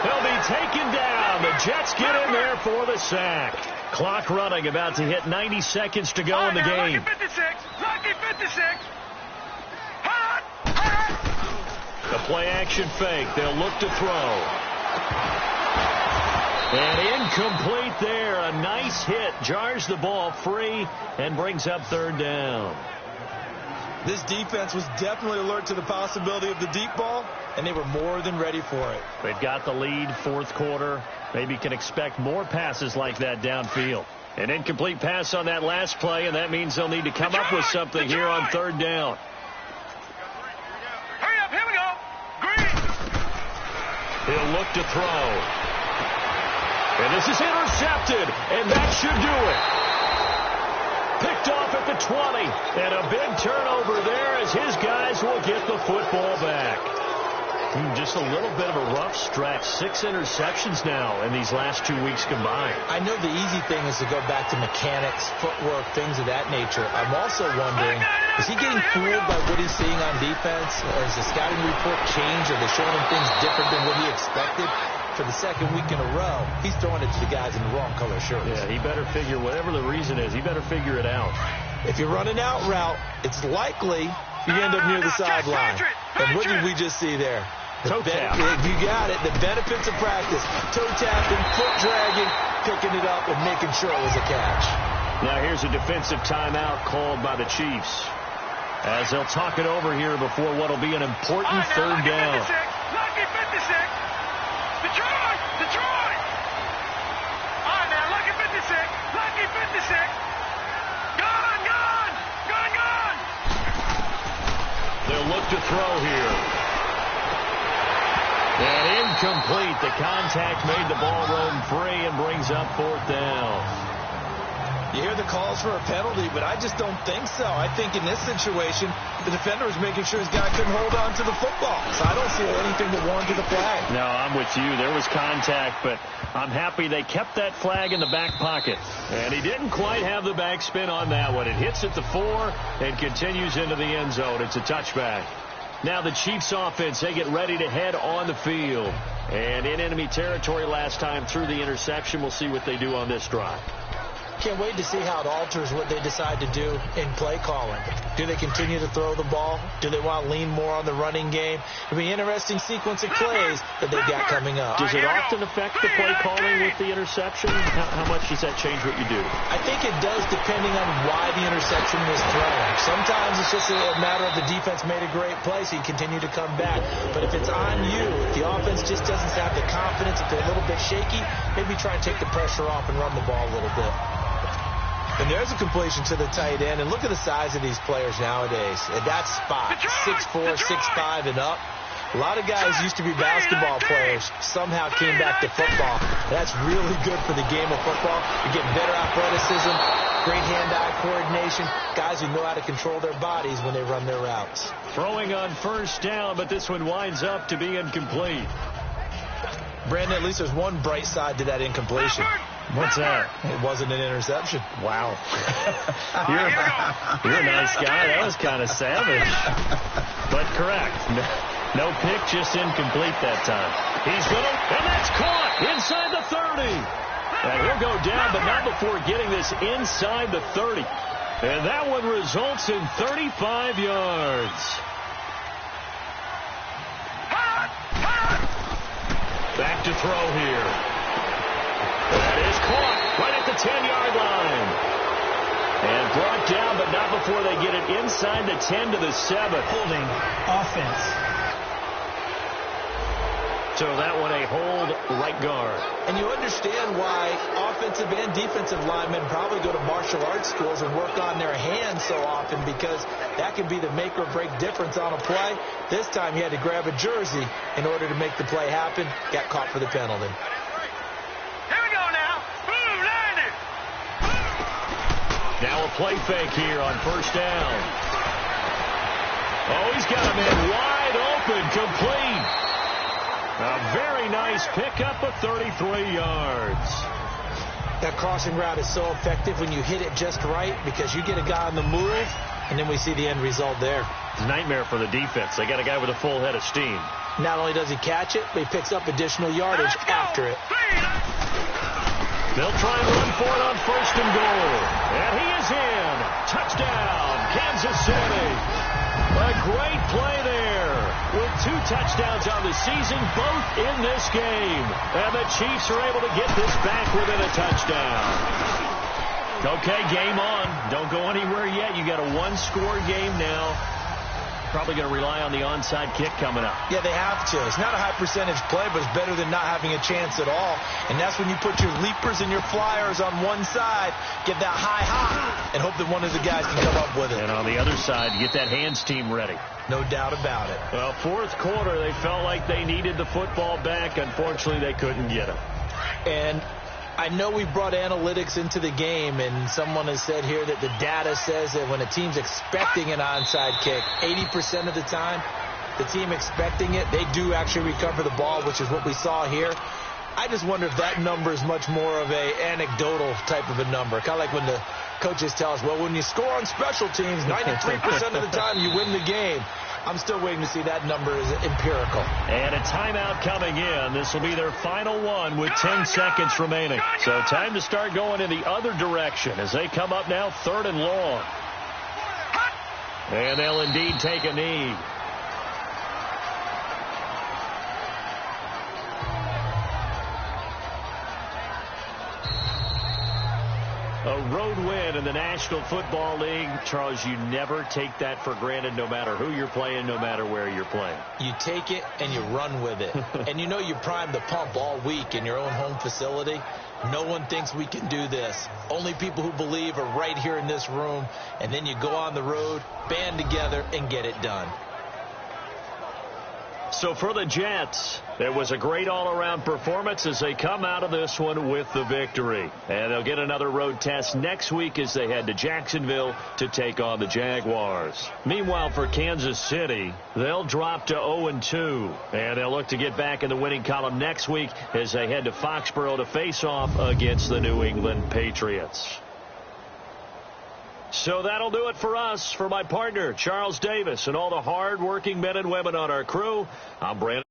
[SPEAKER 2] He'll be taken down. The Jets get in there for the sack. Clock running, about to hit 90 seconds to go in the game.
[SPEAKER 4] Lucky 56. Lucky 56. Hot.
[SPEAKER 2] The play action fake. They'll look to throw. And incomplete there. A nice hit. Jars the ball free and brings up third down.
[SPEAKER 3] This defense was definitely alert to the possibility of the deep ball, and they were more than ready for it.
[SPEAKER 2] They've got the lead, fourth quarter. Maybe can expect more passes like that downfield. An incomplete pass on that last play, and that means they'll need to come up with something here on third down.
[SPEAKER 4] Hurry up, here we go. Green.
[SPEAKER 2] He'll look to throw. And this is intercepted, and that should do it. Picked off at the 20, and a big turnover there as his guys will get the football back. Just a little bit of a rough stretch. 6 interceptions now in these last 2 weeks combined.
[SPEAKER 3] I know the easy thing is to go back to mechanics, footwork, things of that nature. I'm also wondering, is he getting fooled by what he's seeing on defense? Or has the scouting report changed? Are they showing him things different than what he expected? For the second week in a row, he's throwing it to the guys in the wrong color shirts.
[SPEAKER 2] Yeah, he better figure, whatever the reason is, he better figure it out.
[SPEAKER 3] If you're running out route, it's likely you end up near the sideline. And what did we just see there?
[SPEAKER 2] Toe tap.
[SPEAKER 3] You got it. The benefits of practice. Toe tapping, foot dragging, picking it up, and making sure it was a catch.
[SPEAKER 2] Now here's a defensive timeout called by the Chiefs, as they'll talk it over here before what will be an important third down.
[SPEAKER 4] Lucky 56. Detroit! Detroit! All right, now, lucky 56. Lucky 56. Gone, gone! Gone, gone!
[SPEAKER 2] They'll look to throw here. And incomplete. The contact made the ball roam free and brings up fourth down.
[SPEAKER 3] You hear the calls for a penalty, but I just don't think so. I think in this situation, the defender was making sure his guy couldn't hold on to the football. So I don't see anything that warranted the flag.
[SPEAKER 2] No, I'm with you. There was contact, but I'm happy they kept that flag in the back pocket. And he didn't quite have the backspin on that one. It hits at the 4 and continues into the end zone. It's a touchback. Now the Chiefs offense, they get ready to head on the field. And in enemy territory last time through the interception. We'll see what they do on this drive.
[SPEAKER 3] Can't wait to see how it alters what they decide to do in play calling. Do they continue to throw the ball? Do they want to lean more on the running game? It'll be an interesting sequence of plays that they've got coming up.
[SPEAKER 2] Does it often affect the play calling with the interception? How much does that change what you do?
[SPEAKER 3] I think it does, depending on why the interception was thrown. Sometimes it's just a matter of the defense made a great play, so you continue to come back. But if it's on you, if the offense just doesn't have the confidence, if they're a little bit shaky, maybe try and take the pressure off and run the ball a little bit. And there's a completion to the tight end. And look at the size of these players nowadays. At that spot, 6'4", 6'5", and up. A lot of guys used to be basketball players, somehow came back to football. That's really good for the game of football. You get better athleticism, great hand-eye coordination, guys who know how to control their bodies when they run their routes.
[SPEAKER 2] Throwing on first down, but this one winds up to be incomplete.
[SPEAKER 3] Brandon, at least there's one bright side to that incompletion.
[SPEAKER 2] What's that?
[SPEAKER 3] It wasn't an interception.
[SPEAKER 2] Wow. You're a nice guy. That was kind of savage. But correct. No pick, just incomplete that time. He's going to, and that's caught inside the 30. And he'll go down, but not before getting this inside the 30. And that one results in 35 yards. Back to throw here. That is caught right at the 10-yard line. And brought down, but not before they get it inside the 10 to the 7.
[SPEAKER 5] Holding offense.
[SPEAKER 2] So that one a hold right guard.
[SPEAKER 3] And you understand why offensive and defensive linemen probably go to martial arts schools and work on their hands so often, because that can be the make or break difference on a play. This time he had to grab a jersey in order to make the play happen. Got caught for the penalty.
[SPEAKER 4] Here we go now. Boom, landed.
[SPEAKER 2] Now a play fake here on first down. Oh, he's got him in wide open, complete. A very nice pickup of 33 yards.
[SPEAKER 3] That crossing route is so effective when you hit it just right, because you get a guy on the move, and then we see the end result there.
[SPEAKER 2] It's a nightmare for the defense. They got a guy with a full head of steam.
[SPEAKER 3] Not only does he catch it, but he picks up additional yardage after it.
[SPEAKER 2] They'll try and run for it on first and goal. And he is in. Touchdown, Kansas City. A great play there, with 2 touchdowns on the season, both in this game. And the Chiefs are able to get this back within a touchdown. Okay, game on. Don't go anywhere yet. You got a 1-score game now. Probably going to rely on the onside kick coming up.
[SPEAKER 3] Yeah, they have to. It's not a high percentage play, but it's better than not having a chance at all. And that's when you put your leapers and your flyers on one side, get that high, and hope that one of the guys can come up with it.
[SPEAKER 2] And on the other side, you get that hands team ready.
[SPEAKER 3] No doubt about it.
[SPEAKER 2] Well, fourth quarter, they felt like they needed the football back. Unfortunately, they couldn't get it.
[SPEAKER 3] And I know we brought analytics into the game, and someone has said here that the data says that when a team's expecting an onside kick, 80% of the time, the team expecting it, they do actually recover the ball, which is what we saw here. I just wonder if that number is much more of a anecdotal type of a number. Kind of like when the coaches tell us, well, when you score on special teams, 93% of the time you win the game. I'm still waiting to see that number is empirical.
[SPEAKER 2] And a timeout coming in. This will be their final one with 10 seconds remaining. So time to start going in the other direction as they come up now 3rd and long. And they'll indeed take a knee. A road win in the National Football League. Charles, you never take that for granted, no matter who you're playing, no matter where you're playing.
[SPEAKER 3] You take it and you run with it. And you know you primed the pump all week in your own home facility. No one thinks we can do this. Only people who believe are right here in this room. And then you go on the road, band together, and get it done.
[SPEAKER 2] So for the Jets, it was a great all-around performance as they come out of this one with the victory. And they'll get another road test next week as they head to Jacksonville to take on the Jaguars. Meanwhile, for Kansas City, they'll drop to 0-2. And they'll look to get back in the winning column next week as they head to Foxborough to face off against the New England Patriots. So that'll do it for us. For my partner, Charles Davis, and all the hard-working men and women on our crew, I'm Brandon.